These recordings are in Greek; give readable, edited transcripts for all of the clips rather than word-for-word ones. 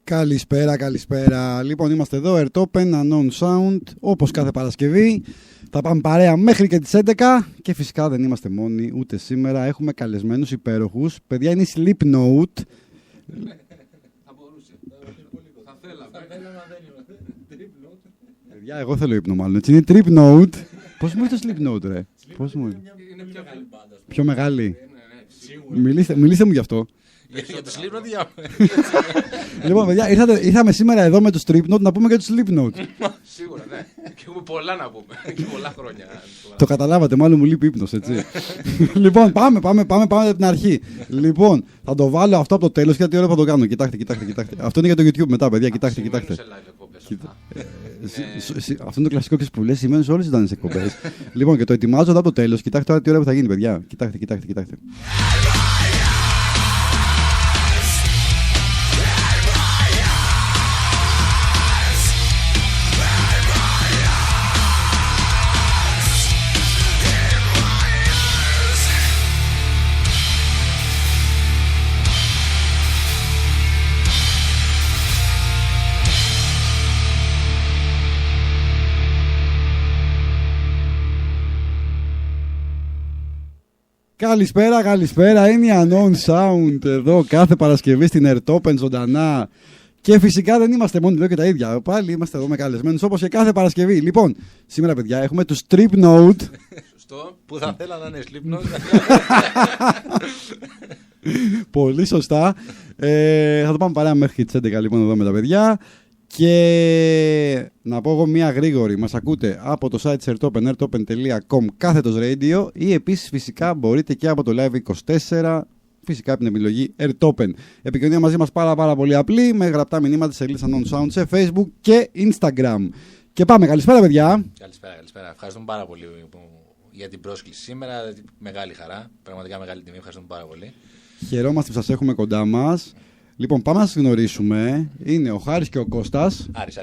Καλησπέρα, καλησπέρα. Λοιπόν, είμαστε εδώ, Airtopen, Unknown Sound, όπως κάθε Παρασκευή. Θα πάμε παρέα μέχρι και τις 11 και φυσικά δεν είμαστε μόνοι ούτε σήμερα. Έχουμε καλεσμένους υπέροχους. Παιδιά, είναι η Slipknot. Θα μπορούσε. Θα θέλαμε. Παιδιά, εγώ θέλω ύπνο μάλλον. Έτσι είναι η Tripnote. Πώς μου ήρθε το Slipknot, ρε? Πώς μου ήρθε? Είναι πιο μεγάλη μπάντα. Πιο μεγάλη. Σίγουρα. Μιλήστε μου γι' αυτό. Για το Slipknot για... Λοιπόν, παιδιά, ήρθαμε σήμερα εδώ με το Tripnote να πούμε για το Slipknot. Σίγουρα, ναι. Και έχουμε πολλά να πούμε. Και πολλά χρόνια. Το καταλάβατε, μάλλον μου λείπει ύπνος, έτσι. Λοιπόν, πάμε από την αρχή. Λοιπόν, θα το βάλω αυτό από το τέλος και τι ώρα θα το κάνω. Κοιτάξτε. Αυτό είναι για το YouTube μετά, παιδιά. Κοιτάξτε. Αυτό είναι το κλασικό που λες σημαίνει σε όλες τις ζωντανές εκπομπές. Λοιπόν, και το ετοιμάζω εδώ από το τέλος. Κοιτάξτε τώρα τι ώρα που θα γίνει, παιδιά. Κοιτάξτε. Καλησπέρα, είναι η Unknown Sound εδώ κάθε Παρασκευή στην Airtopen ζωντανά. Και φυσικά δεν είμαστε μόνοι εδώ και τα ίδια. Πάλι είμαστε εδώ με καλεσμένους όπως και κάθε Παρασκευή. Λοιπόν, σήμερα παιδιά έχουμε τους Tripnote. Σωστό, που θα θέλα να είναι Slipknot. Πολύ σωστά. Θα το πάμε παρέα μέχρι τις 11 λοιπόν εδώ με τα παιδιά. Και να πω εγώ μία γρήγορη. Μας ακούτε από το site της Airtopen, airtopen.com /radio ή επίσης φυσικά μπορείτε και από το Live24, φυσικά από την επιλογή Airtopen. Επικοινωνία μαζί μας πάρα πολύ απλή, με γραπτά μηνύματα σε σελίδες Unknown Sound σε Facebook και Instagram. Και πάμε, καλησπέρα παιδιά. Καλησπέρα. Ευχαριστούμε πάρα πολύ για την πρόσκληση σήμερα. Μεγάλη χαρά, πραγματικά μεγάλη τιμή. Ευχαριστούμε πάρα πολύ. Χαιρόμαστε που σας έχουμε κοντά μας. Λοιπόν, πάμε να σας γνωρίσουμε. Είναι ο Χάρης και ο Κώστας. Άρης.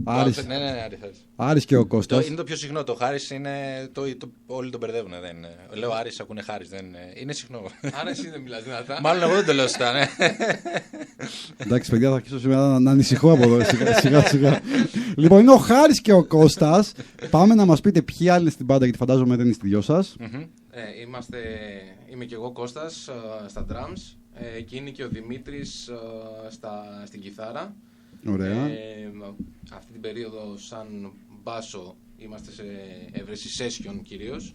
Άρης. Ναι, Άρης. Άρης και ο Κώστας. Είναι το πιο συχνό. Το Χάρης είναι. Όλοι τον μπερδεύουν. Λέω Άρης, ακούνε Χάρης. Είναι συχνό. Άρα εσύ δεν μιλάς δυνατά. Μάλλον εγώ δεν το λέω σωστά, ναι. Εντάξει, παιδιά, θα αρχίσω σήμερα να ανησυχώ από εδώ. Σιγά. Λοιπόν, είναι ο Χάρης και ο Κώστας. Πάμε να μας πείτε ποιοι άλλοι είναι στην μπάντα, γιατί φαντάζομαι δεν είναι στη δυο σας. Είμαι και εγώ Κώστας στα drums. Και είναι και ο Δημήτρης στην κιθάρα. Ωραία. Αυτή την περίοδο σαν μπάσο είμαστε σε έβρεση session κυρίως.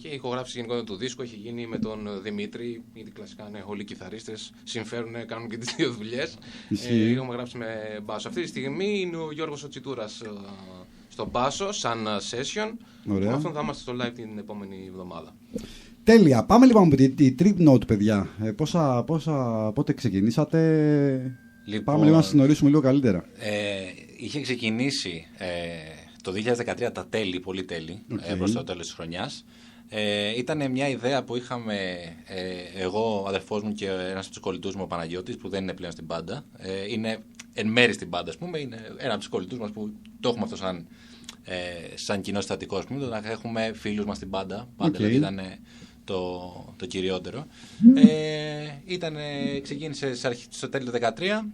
Και η ηχογράφηση γενικότερα του δίσκου έχει γίνει με τον Δημήτρη, γιατί κλασικά είναι όλοι κιθαρίστες, συμφέρουν, κάνουν και τις δύο δουλειές. Έχουμε γράψει με μπάσο. Αυτή τη στιγμή είναι ο Γιώργος ο Τσιτούρας στο μπάσο σαν session. Ωραία. Αυτόν θα είμαστε στο live την επόμενη εβδομάδα. Τέλεια. Πάμε λοιπόν με τη Tripnote, παιδιά. Πότε ξεκινήσατε? Λοιπόν, πάμε λίγο να σας γνωρίσουμε λίγο καλύτερα. Είχε ξεκινήσει το 2013 τα τέλη, πολύ τέλη, προς το τέλος της χρονιάς. Ήταν μια ιδέα που είχαμε εγώ, ο αδερφός μου και ένας από τους κολλητούς μου, ο Παναγιώτης, που δεν είναι πλέον στην μπάντα. Είναι εν μέρη στην μπάντα, ας πούμε. Είναι ένα από τους κολλητούς μας που το έχουμε αυτό σαν κοινό συστατικό, ας πούμε, να έχουμε φίλους μας στην μπάντα. Πάντα δηλαδή ήταν το κυριότερο. Ξεκίνησε στο τέλη του 2013.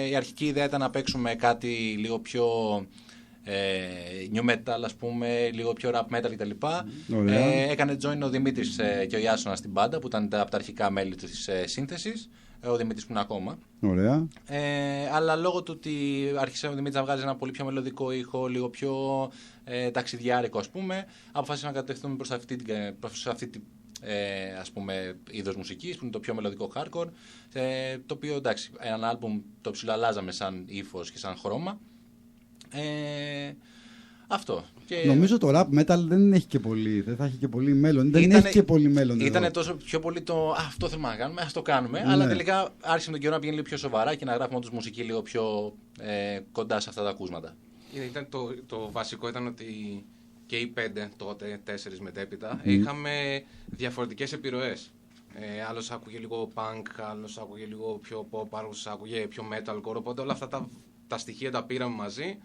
Η αρχική ιδέα ήταν να παίξουμε κάτι λίγο πιο new metal, ας πούμε, λίγο πιο rap metal κτλ. Έκανε join ο Δημήτρης και ο Ιάσονας στην μπάντα, που ήταν από τα αρχικά μέλη της σύνθεσης. Ο Δημήτρης που είναι ακόμα. Ωραία. Αλλά λόγω του ότι άρχισε ο Δημήτρης να βγάζει ένα πολύ πιο μελωδικό ήχο, λίγο πιο ταξιδιάρικο, ας πούμε, αποφάσισαμε να κατευθυνθούμε προς αυτή την ας πούμε είδος μουσικής, που είναι το πιο μελωδικό hardcore, το οποίο εντάξει, έναν άλμπουμ το ψιλοαλλάζαμε σαν ύφος και σαν χρώμα. Αυτό. Και... Νομίζω το rap metal δεν έχει και πολύ, δεν θα έχει και πολύ μέλλον. Δεν έχει και πολύ μέλλον. Ήταν τόσο πιο πολύ αυτό θέλουμε να κάνουμε, ας το κάνουμε. Ναι. Αλλά τελικά άρχισε με τον καιρό να πηγαίνει λίγο πιο σοβαρά και να γράφουμε όντως μουσική λίγο πιο κοντά σε αυτά τα ακούσματα. Το βασικό ήταν ότι και οι 5 τότε, 4 μετέπειτα, είχαμε διαφορετικές επιρροές. Άλλος άκουγε λίγο punk, άλλος άκουγε λίγο πιο pop, άλλος άκουγε πιο metalcore. Οπότε όλα αυτά τα στοιχεία τα πήραμε μαζί,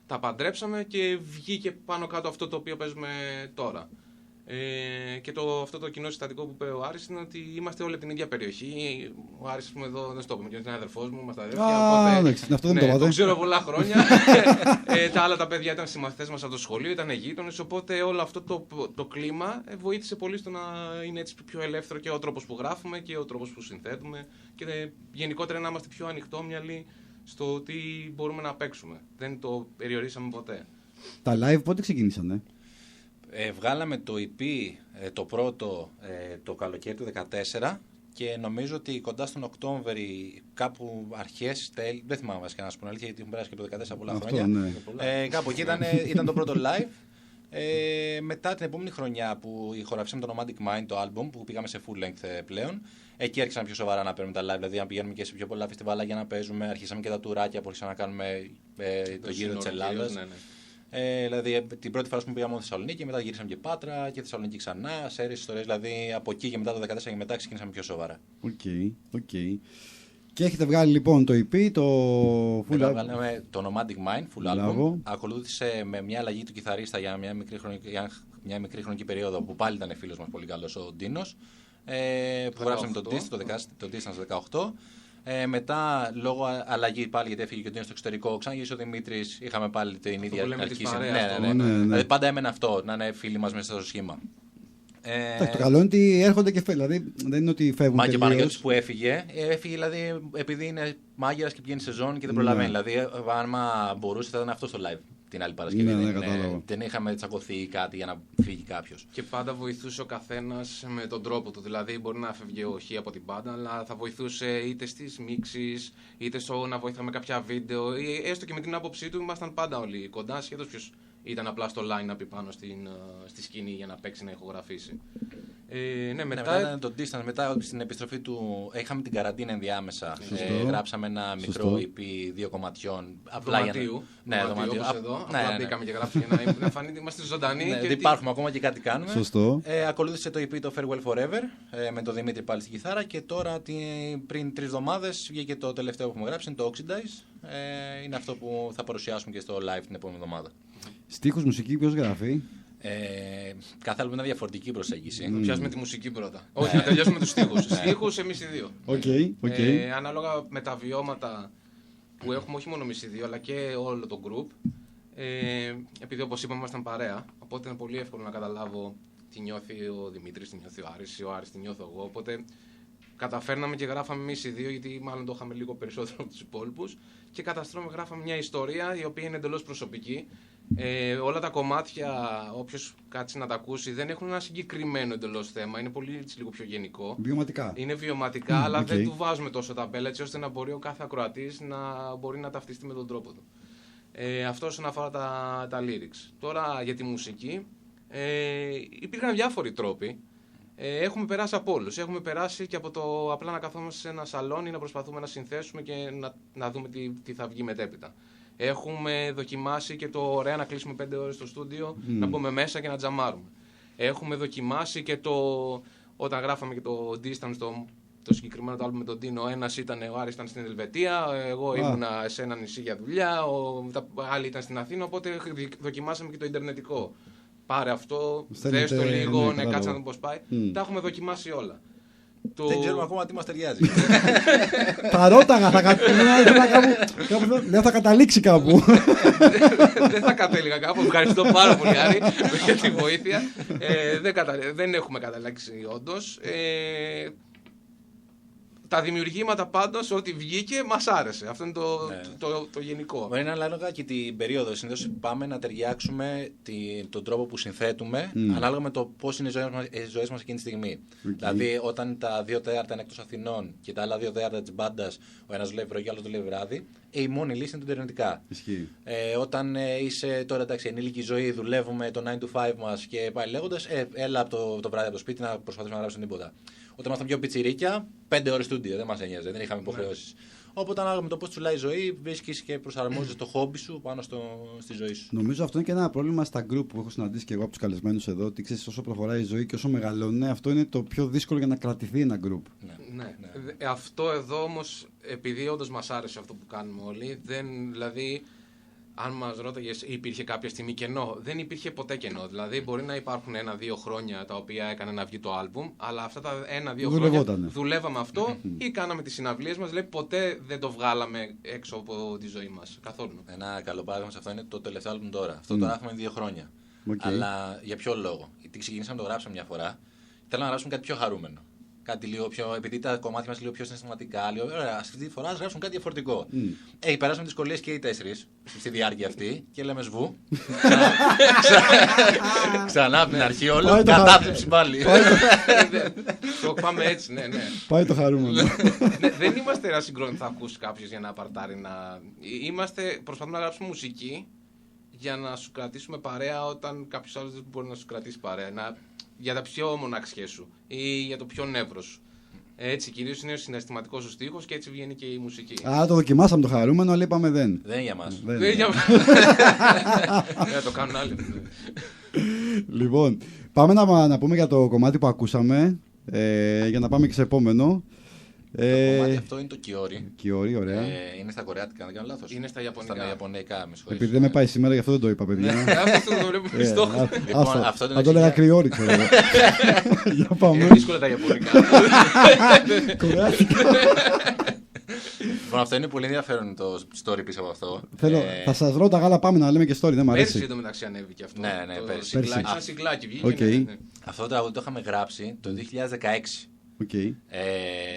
τα παντρέψαμε και βγήκε πάνω κάτω αυτό το οποίο παίζουμε τώρα. Και αυτό το κοινό συστατικό που είπε ο Άρης είναι ότι είμαστε όλοι από την ίδια περιοχή. Ο Άρης, ας πούμε, εδώ δεν στο πούμε, είναι αδερφός μου, είμαστε αδέρφια. Αυτό δεν το ξέρω πολλά χρόνια. Τα άλλα τα παιδιά ήταν συμμαθητές μας από το σχολείο, ήταν γείτονες. Οπότε όλο αυτό το κλίμα βοήθησε πολύ στο να είναι έτσι πιο ελεύθερο και ο τρόπος που γράφουμε και ο τρόπος που συνθέτουμε. Και γενικότερα να είμαστε πιο ανοιχτόμυαλοι στο τι μπορούμε να παίξουμε. Δεν το περιορίσαμε ποτέ. Τα live πότε ξεκίνησανε? Βγάλαμε το EP το πρώτο το καλοκαίρι του 2014 και νομίζω ότι κοντά στον Οκτώβρη, κάπου αρχές, δεν θυμάμαι βασικά να σου πω αλήθεια, γιατί έχουν περάσει και το 2014 πολλά χρόνια. Ναι. Κάπου εκεί ήταν το πρώτο live. Μετά την επόμενη χρονιά που ηχογραφήσαμε το Nomadic Mind, το album, που πήγαμε σε full length πλέον, εκεί άρχισαν πιο σοβαρά να παίρνουμε τα live, δηλαδή να πηγαίνουμε και σε πιο πολλά φεστιβάλα για να παίζουμε. Αρχίσαμε και τα τουράκια που άρχισαν να κάνουμε το γύρο της Ελλάδας. Δηλαδή την πρώτη φορά που πήγαμε στη Θεσσαλονίκη, μετά γυρίσαμε και Πάτρα και Θεσσαλονίκη ξανά, σέρες ιστορίες, δηλαδή από εκεί και μετά το 2014 και μετά ξεκινήσαμε πιο σοβαρά. Οκ. Και έχετε βγάλει λοιπόν το EP, το full album. Βγάλαμε το Nomadic Mind, full album. Ακολούθησε με μια αλλαγή του κιθαρίστα για μια μικρή χρονική περίοδο που πάλι ήταν φίλος μας πολύ καλός, ο Ντίνος. Που γράψαμε το Distance 18. Μετά, λόγω αλλαγή πάλι, γιατί έφυγε και ο Ντίνος στο εξωτερικό, ξαναγύρισε ο Δημήτρης, είχαμε πάλι την ίδια αρχή. Ναι. Δηλαδή πάντα έμενε αυτό, να είναι φίλοι μας μέσα στο σχήμα. Το καλό είναι ότι έρχονται και φεύγουν. Δηλαδή δεν είναι ότι φεύγουν. Μα και ο Παναγιώτης που έφυγε δηλαδή επειδή είναι μάγειρας και πηγαίνει σε ζώνη και δεν προλαβαίνει. Δηλαδή, αν μπορούσε, θα ήταν αυτό στο live την άλλη Παρασκευή. Δεν είχαμε τσακωθεί ή κάτι για να φύγει κάποιος. Και πάντα βοηθούσε ο καθένας με τον τρόπο του. Δηλαδή, μπορεί να φεύγει ο Χ από την μπάντα, αλλά θα βοηθούσε είτε στις μίξεις, είτε στο να βοηθάμε κάποια βίντεο, ή έστω και με την άποψή του. Ήμασταν πάντα όλοι κοντά, σχεδόν ποιος ήταν απλά στο line-up πάνω στη σκηνή για να παίξει, να ηχογραφήσει. Μετά ήταν το Distance, μετά στην επιστροφή του είχαμε την καραντίνα ενδιάμεσα. Γράψαμε ένα μικρό EP 2 κομματιών. Δωματίου. Ναι, δωματίου. Απλά μπήκαμε και γράψαμε για να φανεί ότι είμαστε ζωντανοί. Δεν υπάρχουμε ακόμα και κάτι κάνουμε. Σωστό. Ακολούθησε το EP το Farewell Forever με τον Δημήτρη πάλι στην κιθάρα και τώρα πριν 3 εβδομάδες βγήκε το τελευταίο που έχουμε γράψει, το Oxidize. Είναι αυτό που θα παρουσιάσουμε και στο live την επόμενη εβδομάδα. Στίχους, μουσική, ποιος γράφει? Κάθε άλλο είναι διαφορετική προσέγγιση. Να πιάσουμε τη μουσική πρώτα. Όχι, να τελειώσουμε τους στίχους. Στίχους εμείς οι δύο. Ανάλογα με τα βιώματα που έχουμε, όχι μόνο εμείς οι δύο, αλλά και όλο το group. Επειδή όπως είπαμε ήμασταν παρέα, οπότε είναι πολύ εύκολο να καταλάβω τι νιώθει ο Δημήτρης, τι νιώθει ο Άρης, ο Άρης τι νιώθω εγώ. Οπότε καταφέρναμε και γράφαμε εμείς οι δύο, γιατί μάλλον το είχαμε λίγο περισσότερο από τους υπόλοιπους. Και καταστρώμε, γράφαμε μια ιστορία η οποία είναι εντελώς προσωπική. Όλα τα κομμάτια, όποιος κάτσει να τα ακούσει, δεν έχουν ένα συγκεκριμένο εντελώς θέμα. Είναι πολύ λίγο πιο γενικό. Βιωματικά. Είναι βιωματικά, αλλά δεν του βάζουμε τόσο ταμπέλα, έτσι ώστε να μπορεί ο κάθε ακροατής να μπορεί να ταυτιστεί με τον τρόπο του. Αυτό όσον αφορά τα lyrics. Τώρα για τη μουσική, υπήρχαν διάφοροι τρόποι. Έχουμε περάσει από όλους. Έχουμε περάσει και από το απλά να καθόμαστε σε ένα σαλόνι, να προσπαθούμε να συνθέσουμε και να δούμε τι θα βγει μετέπειτα. Έχουμε δοκιμάσει και το ωραία να κλείσουμε 5 ώρες στο στούντιο, να μπούμε μέσα και να τζαμάρουμε. Έχουμε δοκιμάσει και όταν γράφαμε και το Distance, το συγκεκριμένο το άλμπομ με τον Τίνο, ο Άρης ήταν στην Ελβετία, εγώ ήμουνα σε ένα νησί για δουλειά, άλλοι ήταν στην Αθήνα, οπότε δοκιμάσαμε και το ιντερνετικό. Πάρε αυτό, δες το λίγο, κάτσε να δούμε πώς πάει. Τα έχουμε δοκιμάσει όλα. Δεν ξέρουμε ακόμα τι μας ταιριάζει. Τα ρώταγα, θα καταλήξει κάπου. Δεν θα κατέληγα κάπου. Ευχαριστώ πάρα πολύ, Άρη, για τη βοήθεια. Δεν έχουμε καταλήξει όντως. Τα δημιουργήματα πάντως, ό,τι βγήκε, μας άρεσε. Αυτό είναι το γενικό. Είναι ανάλογα και την περίοδο. Συνήθως πάμε να ταιριάξουμε τον τρόπο που συνθέτουμε ανάλογα με το πώς είναι οι ζωές μας εκείνη τη στιγμή. Δηλαδή, όταν τα 2 τέταρτα είναι εκτός Αθηνών και τα άλλα 2 τέταρτα της μπάντας, ο ένας δουλεύει πρωί και ο άλλος δουλεύει βράδυ, η μόνη λύση είναι το ιντερνετικά. Όταν είσαι τώρα ενήλικη ζωή, δουλεύουμε το 9 to 5 μας και πάει λέγοντας, έλα από το βράδυ από το σπίτι να προσπαθήσουμε να γράψουμε τίποτα. Όταν ήμασταν πιο πιτσιρίκια, 5 ώρες στούντιο, δεν μας ένοιαζε, δεν είχαμε υποχρεώσεις. Οπότε, ανάλογα με το πώς τσουλάει η ζωή, βρίσκεις και προσαρμόζεις το χόμπι σου πάνω στη ζωή σου. Νομίζω αυτό είναι και ένα πρόβλημα στα group που έχω συναντήσει και εγώ από τους καλεσμένους εδώ. Ότι ξέρεις, όσο προχωράει η ζωή και όσο μεγαλώνει, αυτό είναι το πιο δύσκολο για να κρατηθεί ένα group. Ναι. Αυτό εδώ όμως, επειδή όντως μας άρεσε αυτό που κάνουμε όλοι, δηλαδή αν μας ρώταγες υπήρχε κάποια στιγμή κενό, δεν υπήρχε ποτέ κενό. Δηλαδή μπορεί να υπάρχουν 1-2 χρόνια τα οποία έκανε να βγει το άλμπουμ, αλλά αυτά τα 1-2 χρόνια δουλεύαμε αυτό ή κάναμε τις συναυλίες μας, δηλαδή ποτέ δεν το βγάλαμε έξω από τη ζωή μας, καθόλου. Ένα καλό παράδειγμα σε αυτό είναι το τελευταίο άλμπουμ τώρα. Αυτό το γράφουμε 2 χρόνια. Αλλά για ποιο λόγο? Γιατί ξεκινήσαμε να το γράψαμε μια φορά, θέλαμε να γράψουμε κάτι πιο χαρούμενο. Κάτι λίγο πιο, επειδή τα κομμάτια μας λίγο πιο συναισθηματικά, λίγο, ωραία, αυτή τη φορά ας γράψουμε κάτι διαφορετικό. Περάσαμε δυσκολίες και οι 4 στη διάρκεια αυτή και λέμε σβού. Ξανά από την αρχή όλο. Κατάθλιψη πάλι. Το πάμε έτσι, ναι. Πάει το χαρούμενο. Δεν είμαστε ένα συγκρότημα που θα ακούσει κάποιο για να παρτάρει να. Προσπαθούμε να γράψουμε μουσική για να σου κρατήσουμε παρέα όταν κάποιο άλλο δεν μπορεί να σου κρατήσει παρέα. Για τα πιο μοναξιές σου ή για το πιο νεύρο σου. Έτσι, κυρίως είναι ο συναισθηματικός σου στίχος και έτσι βγαίνει και η μουσική. Α, το δοκιμάσαμε το χαρούμενο, αλλά είπαμε δεν. Δεν για μας. Δεν για μας. Το κάνουν άλλοι. Λοιπόν, πάμε να πούμε για το κομμάτι που ακούσαμε, για να πάμε και σε επόμενο. Το κομμάτι αυτό είναι το Kiori. Kiori, ωραία. Είναι στα κορεάτικα, δεν κάνω λάθος. Είναι στα ιαπωνικά. Στα ιαπωνικά, με συγχωρείτε. Επειδή δεν με πάει σήμερα, γι' αυτό δεν το είπα, παιδιά. Αυτό το βλέπω πιστό. Λοιπόν, αυτό θα το έλεγα Κρυόρι, ξέρω. Για πάμε. Είναι δύσκολα τα ιαπωνικά. Κορεάτικα. Λοιπόν, αυτό είναι πολύ ενδιαφέρον το story πίσω από αυτό. Θα σας ρώταγα, αλλά πάμε να λέμε και story, δεν μ' αρέσει. Πέρσι εντωμεταξύ ανέβηκε αυτό. Ναι, πέρσι. Σαν συγκλάκι βγήκε. Αυτό το τραγούδι το είχαμε γράψει το 2016. Okay.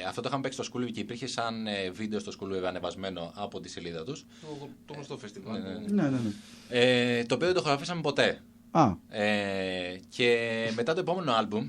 Αυτό το είχαμε παίξει στο Σκούλου και υπήρχε σαν βίντεο στο Σκούλου ανεβασμένο από τη σελίδα τους. Το γνωστό φεστιβάλ. Ναι. Το οποίο δεν το χωραφίσαμε ποτέ. Και μετά το επόμενο άλμπουμ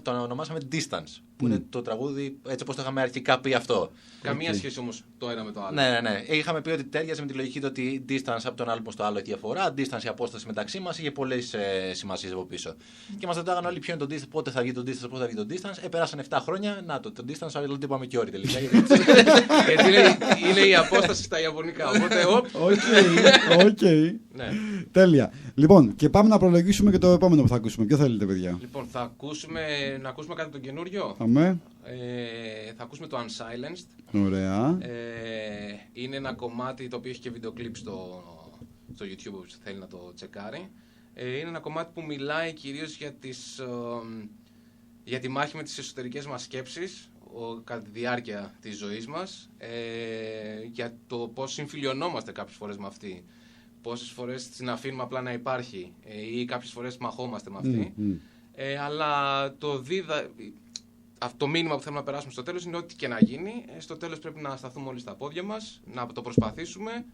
το ονομάσαμε Distance. Που είναι το τραγούδι έτσι όπως το είχαμε αρχικά πει αυτό. Καμία σχέση όμως το ένα με το άλλο. Ναι. Είχαμε πει ότι τέριαζε με τη λογική ότι distance από τον άλμπουμ στο άλλο έχει διαφορά. Distance η απόσταση μεταξύ μας είχε πολλές σημασίες από πίσω. Και μας ρωτάγαν όλοι ποιο είναι το distance, πότε θα βγει το distance, πότε θα βγει το distance. Πέρασαν 7 χρόνια. Να το distance, αλλά δεν είπαμε και όρι τελικά. Γιατί είναι η απόσταση στα ιαπωνικά. Οπότε. Οκ. Τέλεια. Λοιπόν, και πάμε να προλογίσουμε και το επόμενο που θα ακούσουμε. Ποιο θέλετε, παιδιά? Λοιπόν, θα ακούσουμε κάτι το καινούριο. Θα ακούσουμε το Unsilenced. Ωραία. Είναι ένα κομμάτι το οποίο έχει και βίντεο κλιπ στο YouTube που θέλει να το τσεκάρει. Είναι ένα κομμάτι που μιλάει κυρίως για τη μάχη με τις εσωτερικές μας σκέψεις κατά τη διάρκεια της ζωής μας, για το πώς συμφιλιωνόμαστε κάποιες φορές με αυτή. Πόσες φορές την αφήνουμε απλά να υπάρχει ή κάποιες φορές μαχόμαστε με αυτή. Αλλά το μήνυμα που θέλουμε να περάσουμε στο τέλος είναι ότι και να γίνει, στο τέλος πρέπει να σταθούμε όλοι στα πόδια μας, να το προσπαθήσουμε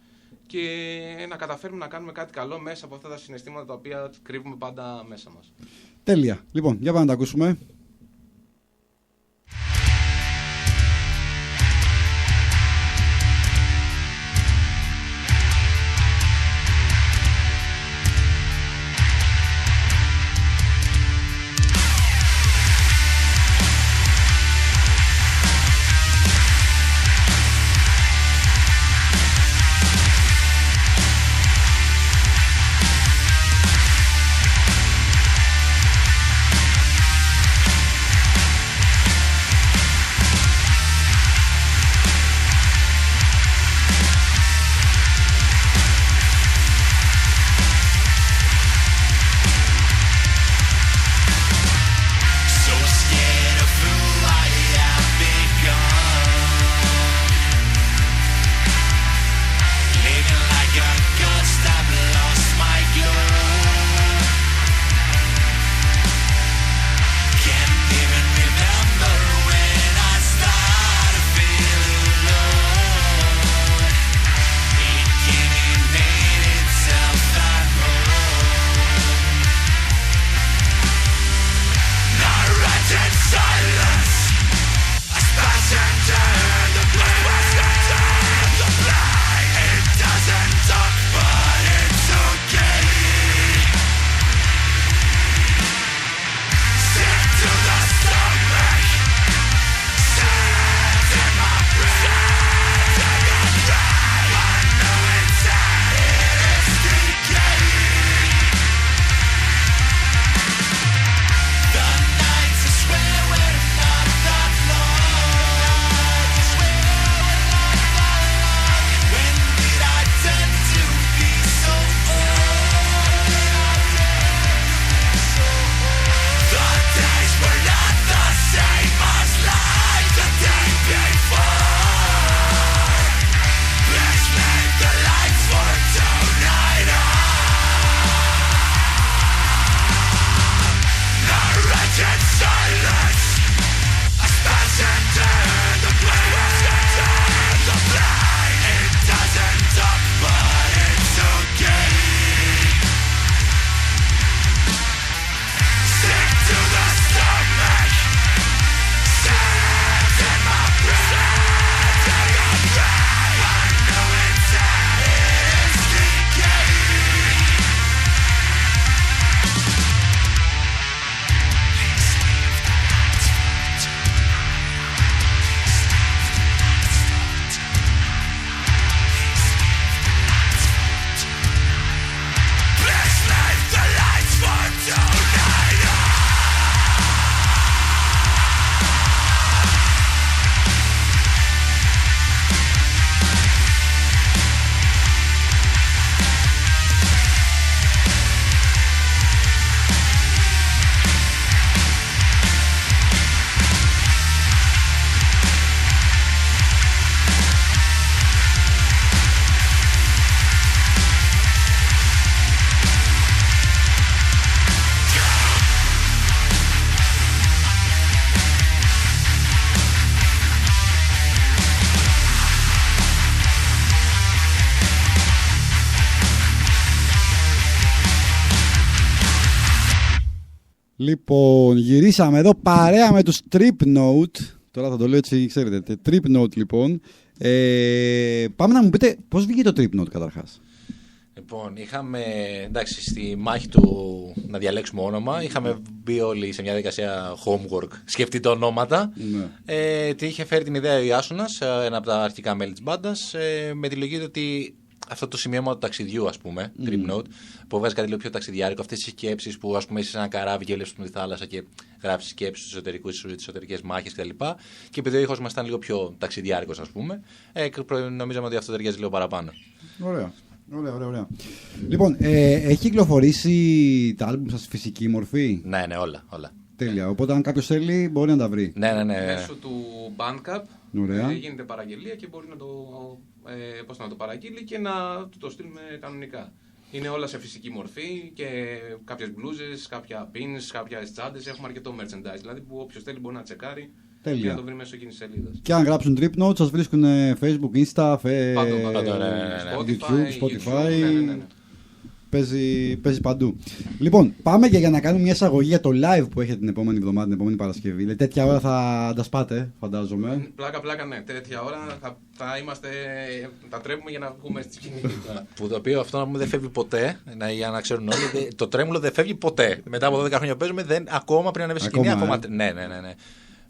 και να καταφέρουμε να κάνουμε κάτι καλό μέσα από αυτά τα συναισθήματα τα οποία κρύβουμε πάντα μέσα μας. Τέλεια. Λοιπόν, για πάμε να τα ακούσουμε. Λοιπόν, γυρίσαμε εδώ παρέα με τους Trip Note. Τώρα θα το λέω έτσι, ξέρετε. Trip Note, λοιπόν. Πάμε να μου πείτε πώς βγήκε το Trip Note καταρχάς. Λοιπόν, είχαμε, εντάξει, στη μάχη του να διαλέξουμε όνομα, είχαμε μπει όλοι σε μια διαδικασία homework, σκεφτείτε ονόματα. Ναι. Τι είχε φέρει την ιδέα ο Ιάσονας, ένα από τα αρχικά μέλη της μπάντας, με τη λογική ότι αυτό το σημείωμα του ταξιδιού, ας πούμε, Trip Note, που βγάζει κάτι λίγο πιο ταξιδιάρικο, αυτές τις σκέψεις που, ας πούμε, είσαι σε ένα καράβι και βλέπεις τη θάλασσα και γράφεις σκέψεις στους εσωτερικές μάχες κτλ. Και επειδή ο ήχος μας ήταν λίγο πιο ταξιδιάρικος, ας πούμε, νομίζαμε ότι αυτό ταιριάζει λίγο παραπάνω. Ωραία. Ωραία. Λοιπόν, έχει κυκλοφορήσει τα άλμπουμ σας στη φυσική μορφή? Ναι, όλα. Τέλεια. Οπότε, αν κάποιος θέλει, μπορεί να τα βρει. Ναι. Μέσω του Bandcamp γίνεται παραγγελία και μπορεί να το παραγγείλει και να του το στείλουμε κανονικά. Είναι όλα σε φυσική μορφή και κάποιες μπλούζες, κάποια pins, κάποιες τσάντες. Έχουμε αρκετό merchandise, δηλαδή που όποιος θέλει μπορεί να τσεκάρει. Τέλεια. Και να το βρει μέσω εκείνης της σελίδας. Και αν γράψουν Trip Note, σας βρίσκουν Facebook, Insta, Spotify. Ναι. Παίζει παντού. Λοιπόν, πάμε και για να κάνουμε μια εισαγωγή για το live που έχετε την επόμενη εβδομάδα, την επόμενη Παρασκευή. Δηλαδή, τέτοια ώρα θα τα σπάτε, φαντάζομαι. Πλάκα, ναι. Τέτοια ώρα θα τρέμουμε για να βγούμε στη σκηνή. Που το οποίο αυτό να πούμε δεν φεύγει ποτέ, για να ξέρουν όλοι. Το τρέμουλο δεν φεύγει ποτέ. Μετά από 12 χρόνια που παίζουμε, ακόμα πριν ανέβει στη σκηνή. Ναι.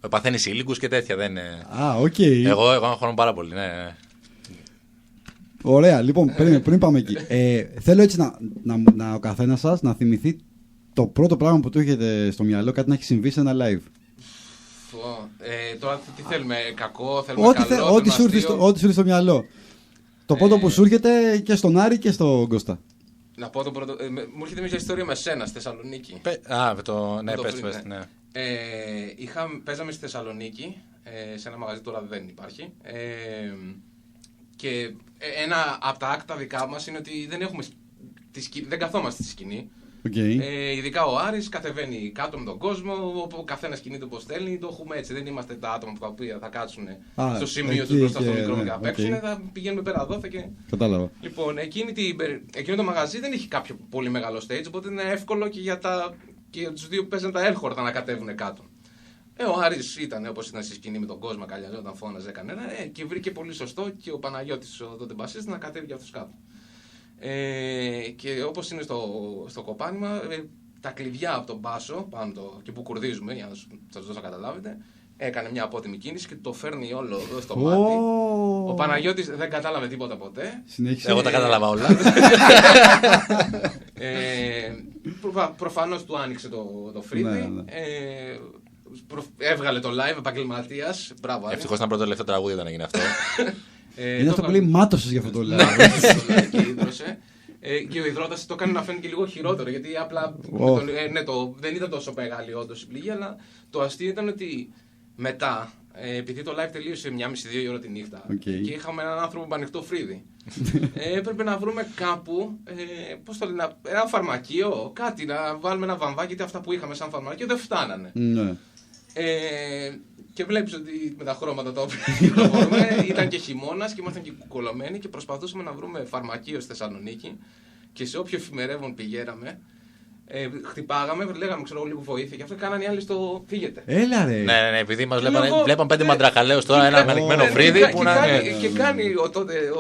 Παθαίνει ήλικους και τέτοια. Δεν... οκ. Εγώ αγχώνομαι πάρα πολύ, ναι. Ωραία, λοιπόν, πριν πάμε εκεί. Θέλω έτσι να ο καθένας σας να θυμηθεί το πρώτο πράγμα που του έχετε στο μυαλό, κάτι να έχει συμβεί σε ένα live. Τώρα τι θέλουμε, κακό, θέλουμε καλό, ό,τι σου έρθει στο μυαλό. Το πρώτο που σου έρχεται και στον Άρη και στον Κώστα. Να πω το πρώτο. Μου έρχεται μια ιστορία με σένα στη Θεσσαλονίκη. Πες, ναι. Παίζαμε στη Θεσσαλονίκη, σε ένα μαγαζί, τώρα δεν υπάρχει. Και ένα από τα άκτα δικά μας είναι ότι δεν καθόμαστε στη σκηνή. Okay. Ειδικά ο Άρης κατεβαίνει κάτω με τον κόσμο, ο καθένας κινείται όπως θέλει, το έχουμε έτσι. Δεν είμαστε τα άτομα που θα κάτσουν στο σημείο του μπροστά στο μικρό και θα παίξουν. Θα πηγαίνουμε πέρα δόθε και. Κατάλαβα. Λοιπόν, εκείνο το μαγαζί δεν έχει κάποιο πολύ μεγάλο stage, οπότε είναι εύκολο και για τους δύο που παίζουν τα έλχορτα να κατέβουν κάτω. Ο Άρης ήταν όπως ήταν στη σκηνή με τον κόσμο, καλιαζόταν, φώναζε κανένα, και βρήκε πολύ σωστό και ο Παναγιώτης, ο τότε μπασίστης, να κατέβει για αυτούς κάτω. Και όπως είναι στο κοπάνημα, τα κλειδιά από τον μπάσο, πάνω και που κουρδίζουμε, για να σας δώσω να καταλάβετε, έκανε μια απότιμη κίνηση και το φέρνει όλο εδώ στο μάτι. Ο Παναγιώτης δεν κατάλαβε τίποτα ποτέ. Συνέχισε. Εγώ τα κατάλαβα όλα. Προφανώς του άνοιξε το φρύδι. Έβγαλε το live, επαγγελματίας. Μπράβο. Ευτυχώς ήταν πρώτο τελευταίο τραγούδι όταν έγινε αυτό. Είναι αυτό που λέει μάτωσες για αυτό το live. Και ίδρωσε. Και ο υδρότας το έκανε να φαίνεται και λίγο χειρότερο, γιατί απλά δεν ήταν τόσο μεγάλη όντως η πληγή, αλλά το αστείο ήταν ότι μετά, επειδή το live τελείωσε 1,5-2 ώρα τη νύχτα και είχαμε έναν άνθρωπο με ανοιχτό φρύδι, έπρεπε να βρούμε κάπου, ένα φαρμακείο, κάτι, να βάλουμε ένα βαμβάκι, γιατί αυτά που είχαμε σαν φαρμακείο δεν φτάνανε. Και βλέπεις ότι με τα χρώματα τα οποία κυκλοφορούμε ήταν και χειμώνας και ήμασταν και κουκολωμένοι και προσπαθούσαμε να βρούμε φαρμακείο στη Θεσσαλονίκη και σε όποιο εφημερεύον πηγαίναμε, χτυπάγαμε, λέγαμε λίγο βοήθεια και αυτό κάνανε οι άλλοι στο φύγετε. Έλα ρε. Ναι, επειδή μας βλέπαν 5 μαντραχαλαίους τώρα, ένα ανοιχμένο φρύδι που να... Και κάνει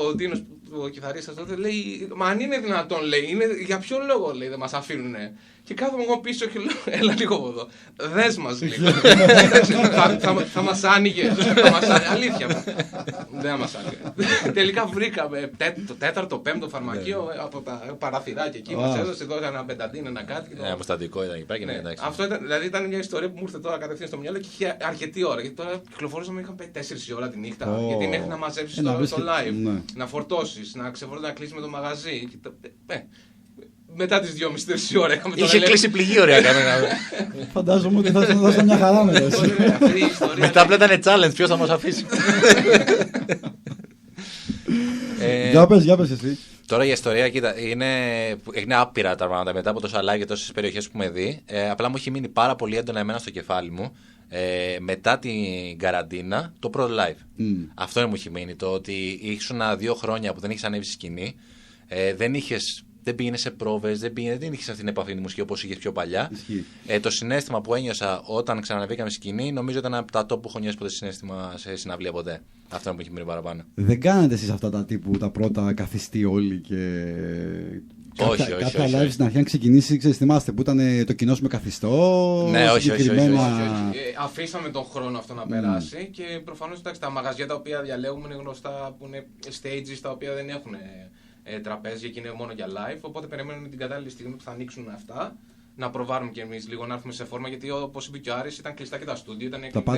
ο Ντίνος, ο κιθαρίστας τότε, λέει, μα αν είναι δυνατόν, λέει, για ποιο λόγο, λέει, δεν μας αφήνουνε. Και κάθομαι εγώ πίσω και λέω, έλα λίγο από εδώ. Δες μας λίγο. Θα μας άνοιγε. Αλήθεια. Δεν θα μας άνοιγε. Τελικά βρήκαμε το 4ο, 5ο φαρμακείο από τα παραθυράκια εκεί. Μας έδωσε εδώ ένα μπενταντίν, ένα κάτι. Ένα αποστατικό ήταν εκεί πέρα. Αυτό ήταν μια ιστορία που μου ήρθε τώρα κατευθείαν στο μυαλό και είχε αρκετή ώρα. Γιατί τώρα κυκλοφορούσαμε, είχαμε 4 ώρα τη νύχτα. Γιατί μέχρι να μαζέψεις το live, να φορτώσεις, να κλείσεις με το μαγαζί. Μετά τις 2,5-3 ώρα είχαμε είχε κλείσει πληγή, ωραία. Φαντάζομαι ότι θα σας δώσω μια χαρά μετά. Μετά απλά ήταν challenge, ποιος θα μας αφήσει. Για πες εσύ. Τώρα η ιστορία, κοίτα, είναι άπειρα τα πράγματα μετά από τόσα live και τόσες περιοχές που με δει. Απλά μου έχει μείνει πάρα πολύ έντονα εμένα στο κεφάλι μου. Μετά την καραντίνα, το πρώτο live. Αυτό μου έχει μείνει. Το ότι ήσουν 2 χρόνια που δεν είχες ανέβει στη σκηνή, δεν είχες δεν πήγαινε σε πρόβες, δεν είχε αυτή την επαφή με τη μουσική όπως είχε πιο παλιά. Το συναίσθημα που ένιωσα όταν ξαναβήκαμε σκηνή, νομίζω ήταν από τα top που έχω νιώσει ποτέ συναίσθημα σε συναυλία ποτέ. Αυτό που έχει μείνει παραπάνω. Δεν κάνατε εσείς αυτά τα τύπου τα πρώτα καθιστή όλοι και. Όχι. Κάποια live στην αρχή, αν ξεκινήσει, θυμάστε που ήταν το κοινό με καθιστό. Ναι, όχι. Αφήσαμε τον χρόνο αυτό να περάσει και προφανώς τα μαγαζιά τα οποία διαλέγουμε είναι γνωστά που είναι stages τα οποία δεν έχουν τραπέζια και είναι μόνο για live. Οπότε περιμένουμε την κατάλληλη στιγμή που θα ανοίξουν αυτά να προβάρουμε κι εμείς λίγο, να έρθουμε σε φόρμα. Γιατί όπως είπε και ο Άρης, ήταν κλειστά και τα στούντιο.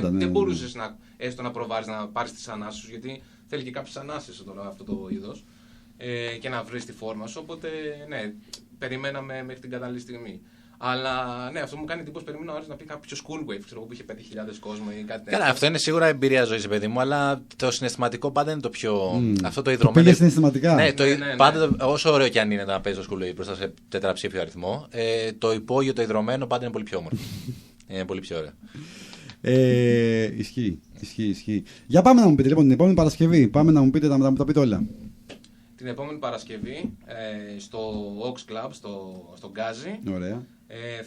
Δεν μπορούσες έστω να προβάρεις να πάρεις τις ανάσες σου, γιατί θέλει και κάποιες ανάσες τώρα αυτό το είδος. Και να βρεις τη φόρμα σου. Οπότε ναι, περιμέναμε μέχρι την κατάλληλη στιγμή. Αλλά ναι, αυτό μου κάνει εντύπωση. Περίμενα ο Άρης να πει κάποιο Cool Wave, ξέρω εγώ, που είχε 5.000 κόσμο ή κάτι τέτοιο. Καλά, αυτό είναι σίγουρα εμπειρία ζωής, παιδί μου, αλλά το συναισθηματικό πάντα είναι το πιο. Αυτό το ιδρωμένο. Πήγε συναισθηματικά. Ναι, πάντα, όσο ωραίο και αν είναι να παίζει το Cool Wave μπροστά σε τετραψήφιο αριθμό, το υπόγειο, το ιδρωμένο πάντα είναι πολύ πιο όμορφο. Είναι πολύ πιο ωραίο. Ισχύει. Για πάμε να μου πείτε λοιπόν την επόμενη Παρασκευή. Πάμε να μου πείτε να μου τα πείτε όλα. Την επόμενη Παρασκευή στο Ox Club, στο Γκάζι,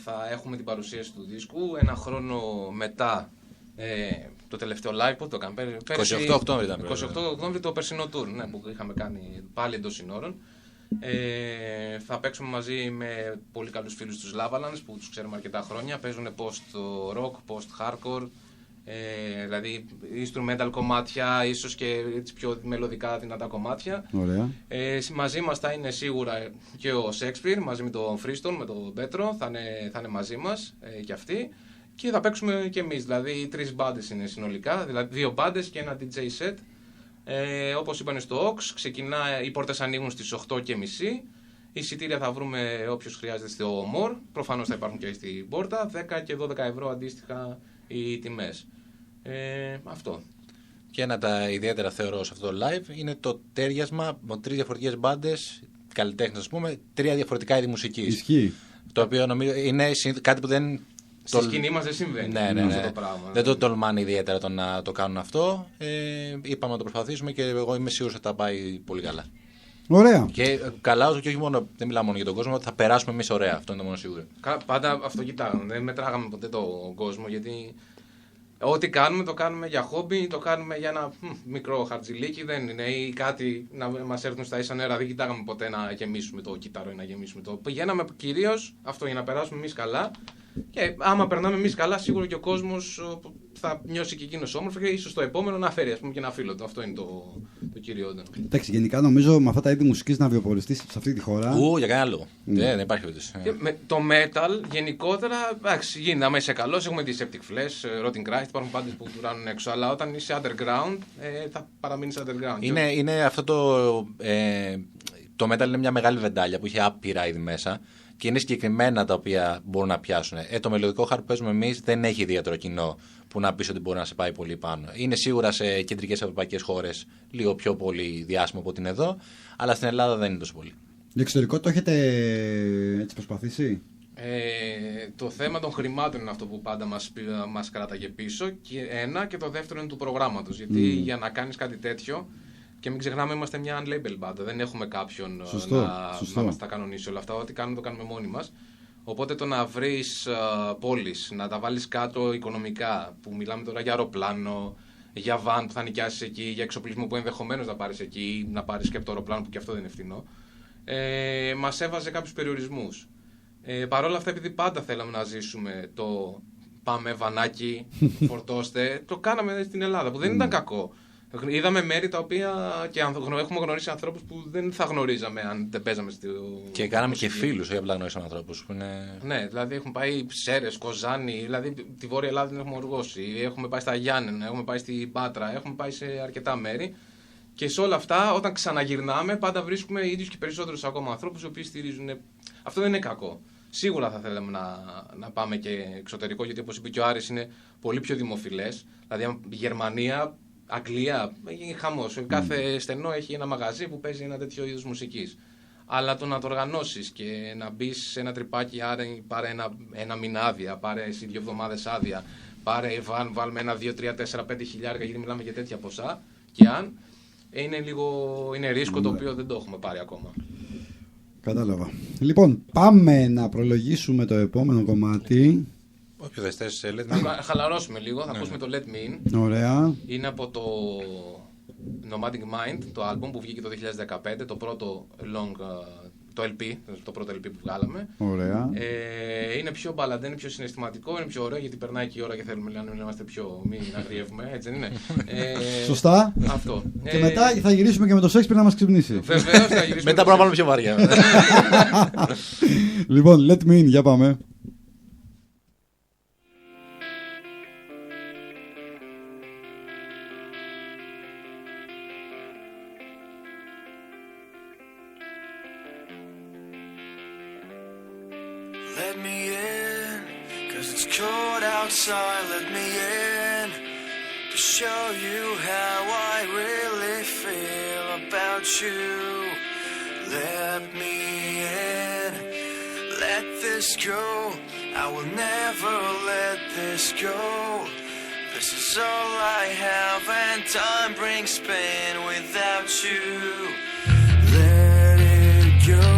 θα έχουμε την παρουσίαση του δίσκου. Ένα χρόνο μετά το τελευταίο live που το έκαμε. 28 Οκτώβρη ήταν. 28 Οκτώβρη το περσινό tour που είχαμε κάνει πάλι εντός συνόρων. Θα παίξουμε μαζί με πολύ καλούς φίλους τους Lavalanche που τους ξέρουμε αρκετά χρόνια. Παίζουν post-rock, post-hardcore. Δηλαδή instrumental κομμάτια, ίσως και έτσι πιο μελωδικά δυνατά κομμάτια. Μαζί μας θα είναι σίγουρα και ο Shakespeare μαζί με τον Freestone, με τον Πέτρο, θα είναι μαζί μας και αυτοί. Και θα παίξουμε και εμείς, δηλαδή 3 μπάντες είναι συνολικά, δηλαδή 2 μπάντες και ένα DJ set. Όπως είπαν στο Ox, οι πόρτες ανοίγουν στις 8:30. Εισιτήρια θα βρούμε όποιος χρειάζεται στο More, προφανώς θα υπάρχουν και στην πόρτα, 10 και 12 ευρώ αντίστοιχα οι τιμές. Αυτό. Και ένα τα ιδιαίτερα θεωρώ σε αυτό το live είναι το τέριασμα με 3 διαφορετικές μπάντες, καλλιτέχνες ας πούμε, 3 διαφορετικά είδη μουσικής. Ισχύει. Το οποίο νομίζω είναι κάτι που δεν. Στη σκηνή μας δεν συμβαίνει αυτό το πράγμα. Δεν το τολμάνε ιδιαίτερα το να το κάνουν αυτό. Είπαμε να το προσπαθήσουμε και εγώ είμαι σίγουρος ότι θα πάει πολύ καλά. Ωραία. Και καλά, και όχι μόνο, δεν μιλάω μόνο για τον κόσμο, θα περάσουμε εμείς ωραία. Αυτό είναι το μόνο σίγουρο. Πάντα αυτό κοιτάγαμε. Δεν μετράγαμε ποτέ τον κόσμο γιατί ό,τι κάνουμε το κάνουμε για χόμπι, το κάνουμε για ένα μικρό χαρτζιλίκι. Δεν είναι ή κάτι να μας έρθουν στα ίσα νερά. Δεν κοιτάγαμε ποτέ να γεμίσουμε το κύτταρο ή να γεμίσουμε το. Πηγαίναμε κυρίως αυτό για να περάσουμε εμείς καλά. Και άμα περνάμε εμείς καλά, σίγουρα και ο κόσμος θα νιώσει και εκείνος όμορφο και ίσως το επόμενο να φέρει και ένα φίλο του. Αυτό είναι το κυριότερο. Εντάξει, γενικά νομίζω με αυτά τα είδη μουσικής να βιοπολιστείς σε αυτή τη χώρα. Για κανένα λόγο. Δεν υπάρχει περίπτωση. Το metal γενικότερα, εντάξει, γίνεται. Άμα είσαι καλός, έχουμε τη Septic Flesh, Rotting Christ, υπάρχουν πάντες που τουράνουν έξω. Αλλά όταν είσαι underground, θα παραμείνεις underground. Είναι αυτό το metal είναι μια μεγάλη βεντάλια που είχε άπειρα είδη μέσα. Και είναι συγκεκριμένα τα οποία μπορούν να πιάσουν. Το μελωδικό hard που παίζουμε εμείς δεν έχει ιδιαίτερο κοινό που να πεις ότι μπορεί να σε πάει πολύ πάνω. Είναι σίγουρα σε κεντρικές ευρωπαϊκές χώρες λίγο πιο πολύ διάσημο από ότι είναι εδώ, αλλά στην Ελλάδα δεν είναι τόσο πολύ. Το εξωτερικό το έχετε έτσι προσπαθήσει? Το θέμα των χρημάτων είναι αυτό που πάντα μας κράταγε πίσω και το δεύτερο είναι του προγράμματος. Γιατί για να κάνεις κάτι τέτοιο. Και μην ξεχνάμε, είμαστε μια unlabeled μπάντα. Δεν έχουμε κάποιον να μας τα κανονίσει όλα αυτά. Ό,τι κάνουμε το κάνουμε μόνοι μας. Οπότε το να βρεις πόλεις, να τα βάλεις κάτω οικονομικά, που μιλάμε τώρα για αεροπλάνο, για βαν που θα νοικιάσεις εκεί, για εξοπλισμό που ενδεχομένως να πάρεις εκεί, να πάρεις και από το αεροπλάνο που και αυτό δεν είναι φθηνό, μας έβαζε κάποιους περιορισμούς. Παρ' όλα αυτά, επειδή πάντα θέλαμε να ζήσουμε το πάμε βανάκι, φορτώστε, το κάναμε στην Ελλάδα, που δεν ήταν κακό. Είδαμε μέρη τα οποία και έχουμε γνωρίσει ανθρώπους που δεν θα γνωρίζαμε αν δεν παίζαμε στη. Και κάναμε και φίλους, όχι απλά γνωρίσαμε ανθρώπους. Ναι, δηλαδή έχουμε πάει Σέρρες, Κοζάνη, δηλαδή τη Βόρεια Ελλάδα την έχουμε οργώσει. Έχουμε πάει στα Γιάννενα, έχουμε πάει στην Πάτρα, έχουμε πάει σε αρκετά μέρη. Και σε όλα αυτά, όταν ξαναγυρνάμε, πάντα βρίσκουμε ίδιους και περισσότερους ακόμα ανθρώπους οι οποίοι στηρίζουν. Αυτό δεν είναι κακό. Σίγουρα θα θέλαμε να πάμε και εξωτερικό, γιατί όπως είπε και ο Άρης, είναι πολύ πιο δημοφιλές. Δηλαδή, Γερμανία. Αγγλία, είναι χαμός. Κάθε στενό έχει ένα μαγαζί που παίζει ένα τέτοιο είδος μουσικής. Αλλά το να το οργανώσεις και να μπεις σε ένα τρυπάκι, άρα πάρε ένα μήνα άδεια, πάρε εσύ 2 εβδομάδες άδεια, πάρε βάλουμε 1, 2, 3, 4, 5 χιλιάρια, γιατί μιλάμε για τέτοια ποσά. Και αν είναι ρίσκο το οποίο δεν το έχουμε πάρει ακόμα. Κατάλαβα. Λοιπόν, πάμε να προλογίσουμε το επόμενο κομμάτι. Όποιο δεν θες, Let Me. Θα χαλαρώσουμε λίγο, θα ακούσουμε το Let Me In. Ωραία. Είναι από το Nomadic Mind, το album που βγήκε το 2015, το πρώτο το LP, το πρώτο LP που βγάλαμε. Ωραία. Είναι πιο μπαλαντέ, είναι πιο συναισθηματικό, είναι πιο ωραίο γιατί περνάει και η ώρα και θέλουμε να είμαστε πιο μην αγριεύουμε, έτσι δεν είναι. Σωστά. Αυτό. Και μετά θα γυρίσουμε και με το Shakespeare να μας ξυπνήσει. Βεβαίως θα γυρίσουμε. Μετά πρέπει να βάλουμε πιο βαριά. Λοιπόν, Let Me In, για πάμε. Let me in, 'cause it's cold outside. Let me in to show you how I really feel about you. Let me in, let this go. I will never let this go. This is all I have and time brings pain without you. Let it go.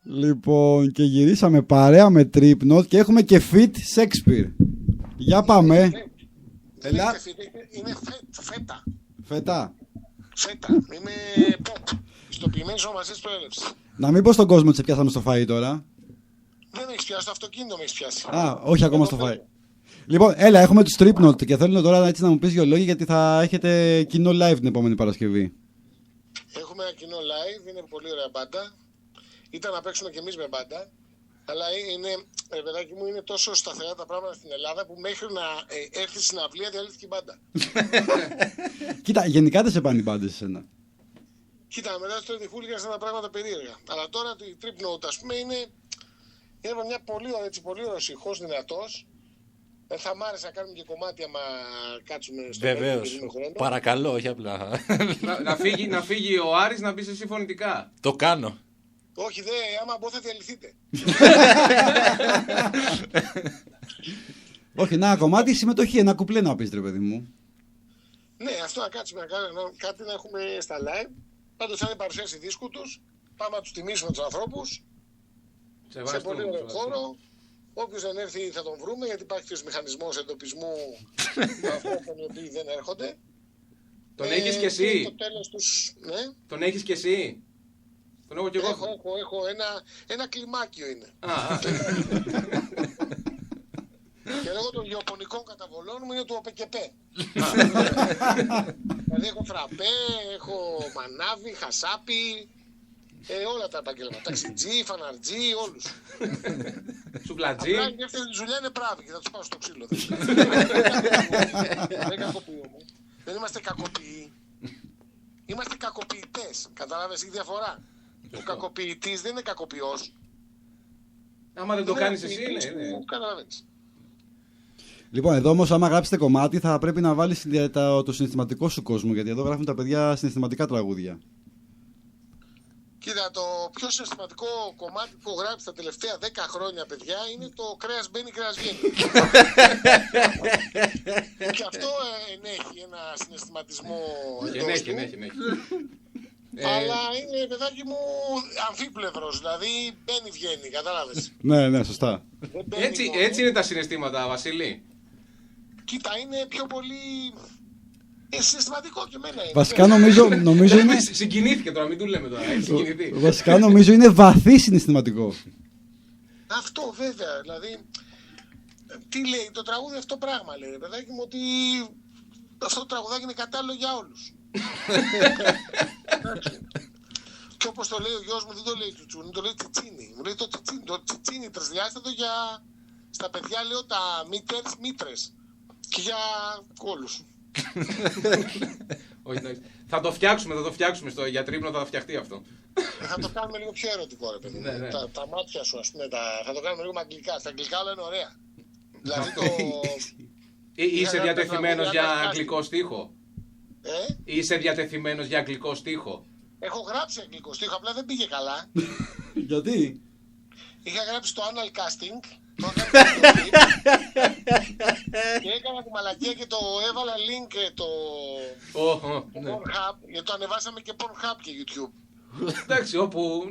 Λοιπόν, και γυρίσαμε παρέα με Tripnot και έχουμε και fit Shakespeare. Για πάμε. Έλα. Είναι φέτα. Φέτα. Φέτα. Είναι pop. Ιστοποιημένη ζωμαζής προέλευσης. Να μην πω στον κόσμο ότι σε πιάσαμε στο φαΐ τώρα. Δεν έχεις πιάσει, το αυτοκίνητο με έχεις πιάσει. Α, όχι ακόμα στο φαΐ. Λοιπόν, έλα, έχουμε τους Tripnot και θέλω τώρα έτσι να μου πεις δύο λόγια γιατί θα έχετε κοινό live την επόμενη Παρασκευή. Έχουμε ένα κοινό live, είναι πολύ ωραία μπάντα. Ήταν να παίξουμε κι εμείς με μπάντα. Αλλά είναι, παιδάκι μου, είναι τόσο σταθερά τα πράγματα στην Ελλάδα που μέχρι να έρθει στην αυλία διαλύθηκε η μπάντα. Κοίτα, γενικά δεν σε πάνε οι μπάντες εσένα. Κοίτα, μετά στο Τριφούλικα ήταν τα πράγματα περίεργα. Αλλά τώρα το Tripnot, ας πούμε, είναι μια πολύ ωραία, έτσι, πολύ ωραίος ηχός, δυνατός. Θα μ' άρεσε να κάνουμε και κομμάτι άμα κάτσουμε στο Βεβαίως. Παρακαλώ, όχι απλά. να φύγει ο Άρης να μπει εσύ φωνητικά. Το κάνω. Όχι, άμα μπω θα διαλυθείτε. Όχι, ένα κομμάτι συμμετοχή, ένα κουπλέ να πεις, ρε παιδί μου. Ναι, αυτό να κάτσουμε να κάνουμε κάτι να έχουμε στα live. Πάντως θα είναι παρουσίαση δίσκου τους. Πάμε να τους τιμήσουμε τους ανθρώπους. Σε πολύ ωραίο χώρο. Όποιος δεν έρθει θα τον βρούμε, γιατί υπάρχει και ο μηχανισμός εντοπισμού ανθρώπων οι οποίοι δεν έρχονται. Τον έχεις και εσύ. Το τέλος τους, ναι. Τον έχεις και εσύ. Τον έχω και εγώ. Έχω ένα κλιμάκιο είναι. Και λόγω των γεωπονικών καταβολών μου είναι του ΟΠΕΚΕΠΕ. Δηλαδή έχω φραπέ, έχω μανάβι, χασάπι, όλα τα επαγγέλματα. Ταξιτζή, φαναρτζή, όλους. Σουκλατζή. Απλά και αυτές τη δουλειά είναι μπράβοι και θα τους πάω στο ξύλο. Δεν κακοποιούμε. Δεν είμαστε κακοποιοί. Είμαστε κακοποιητές. Καταλάβες, έχει διαφορά. Ο κακοποιητής δεν είναι κακοποιός. Άμα δεν το κάνεις εσύ, ναι. Καταλαβαίνεις. Λοιπόν, εδώ όμως, άμα γράψετε κομμάτι, θα πρέπει να βάλεις το συναισθηματικό σου κόσμο. Γιατί εδώ γράφουν τα παιδιά συναισθηματικά τραγούδια. Κοίτα, το πιο συναισθηματικό κομμάτι που έχω γράψει τα τελευταία 10 χρόνια, παιδιά, είναι το κρέας μπαίνει, κρέας βγαίνει. Και αυτό ενέχει ένα συναισθηματισμό εντός του. Ενέχει. Αλλά είναι, παιδάκι μου, αμφίπλευρος, δηλαδή μπαίνει, βγαίνει, κατάλαβες. Ναι, σωστά. Έτσι είναι τα συναισθήματα, Βασίλη. Κοίτα, είναι πιο πολύ συναισθηματικό και εμένα είναι. Βασικά νομίζω είναι... Συγκινήθηκε τώρα, μην του λέμε τώρα. Βασικά νομίζω είναι βαθύ συναισθηματικό. Αυτό βέβαια, δηλαδή, τι λέει το τραγούδι, αυτό πράγμα λέει, παιδάκι μου, ότι αυτό το τραγουδάκι είναι κατάλληλο για όλους. Και όπως το λέει ο γιος μου, δεν το λέει τσουτσούνι, το λέει τσιτσίνι. Μου λέει το τσιτσίνι τρισδιάστε το για... Στα παιδιά λέω τα μήτρες και για όλους. Θα το φτιάξουμε για τρίπνο, θα φτιαχτεί αυτό. Θα το κάνουμε λίγο πιο ερωτικό, ρε παιδί. Ναι. Τα μάτια σου, ας πούμε, θα το κάνουμε λίγο με αγγλικά. Στα αγγλικά όλα είναι ωραία. Δηλαδή Είσαι διατεθειμένος για αγγλικό στίχο? Είσαι διατεθειμένος για αγγλικό στίχο? Έχω γράψει αγγλικό στίχο, απλά δεν πήγε καλά. Γιατί? Είχα γράψει το anal casting. Και έκανα τη μαλακία και το έβαλα link το Pornhub, γιατί το ανεβάσαμε και Pornhub και YouTube. Εντάξει, όπου...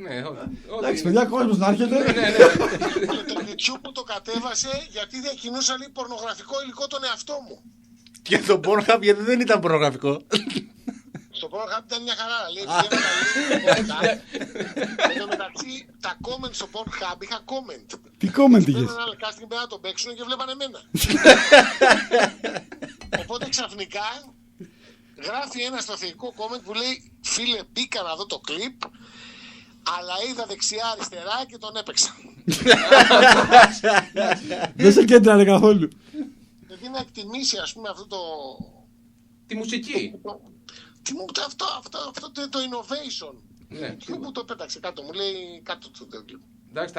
Εντάξει, παιδιά, κόσμος να έρχεται. Και το YouTube που το κατέβασε γιατί διακινούσα λίγο πορνογραφικό υλικό τον εαυτό μου. Και το Pornhub γιατί δεν ήταν πορνογραφικό. Στο Pornhub ήταν μια χαρά. Λέει, εν τω μεταξύ, τα comment στο Pornhub είχα comment. Τι comment είχες? Ένα άλλο casting πέρα να τον παίξουν και βλέπανε εμένα. Οπότε ξαφνικά γράφει ένα στο θεϊκό comment που λέει φίλε, μπήκα να δω το κλιπ, αλλά είδα δεξιά αριστερά και τον έπαιξα. Δεν σε κέντρανε καθόλου. Γιατί να εκτιμήσει, ας πούμε, αυτό το... Τη μουσική. Αυτό το innovation. Ναι. Και μου το πέταξε κάτω, μου λέει κάτω το κλιπ. Εντάξει,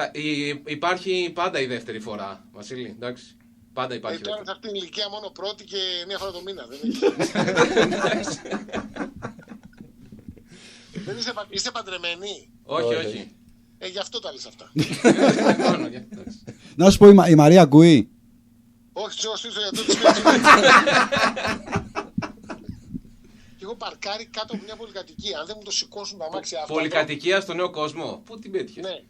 υπάρχει πάντα η δεύτερη φορά, Βασίλη, εντάξει. Πάντα υπάρχει. Τώρα σε αυτήν την ηλικία μόνο πρώτη και μία φορά το μήνα. Δεν είστε παντρεμένοι? Όχι. Γι' αυτό τα λες αυτά. Να σου πω, η Μαρία ακούει? Όχι, σωστή για το σπίτι. Και έχω παρκάρει κάτω από μια πολυκατοικία. Αν δεν μου το σηκώσουν τα αμάξια αυτά. Πολυκατοικία στο Νέο Κόσμο. Πού την πέτυχες? Ναι.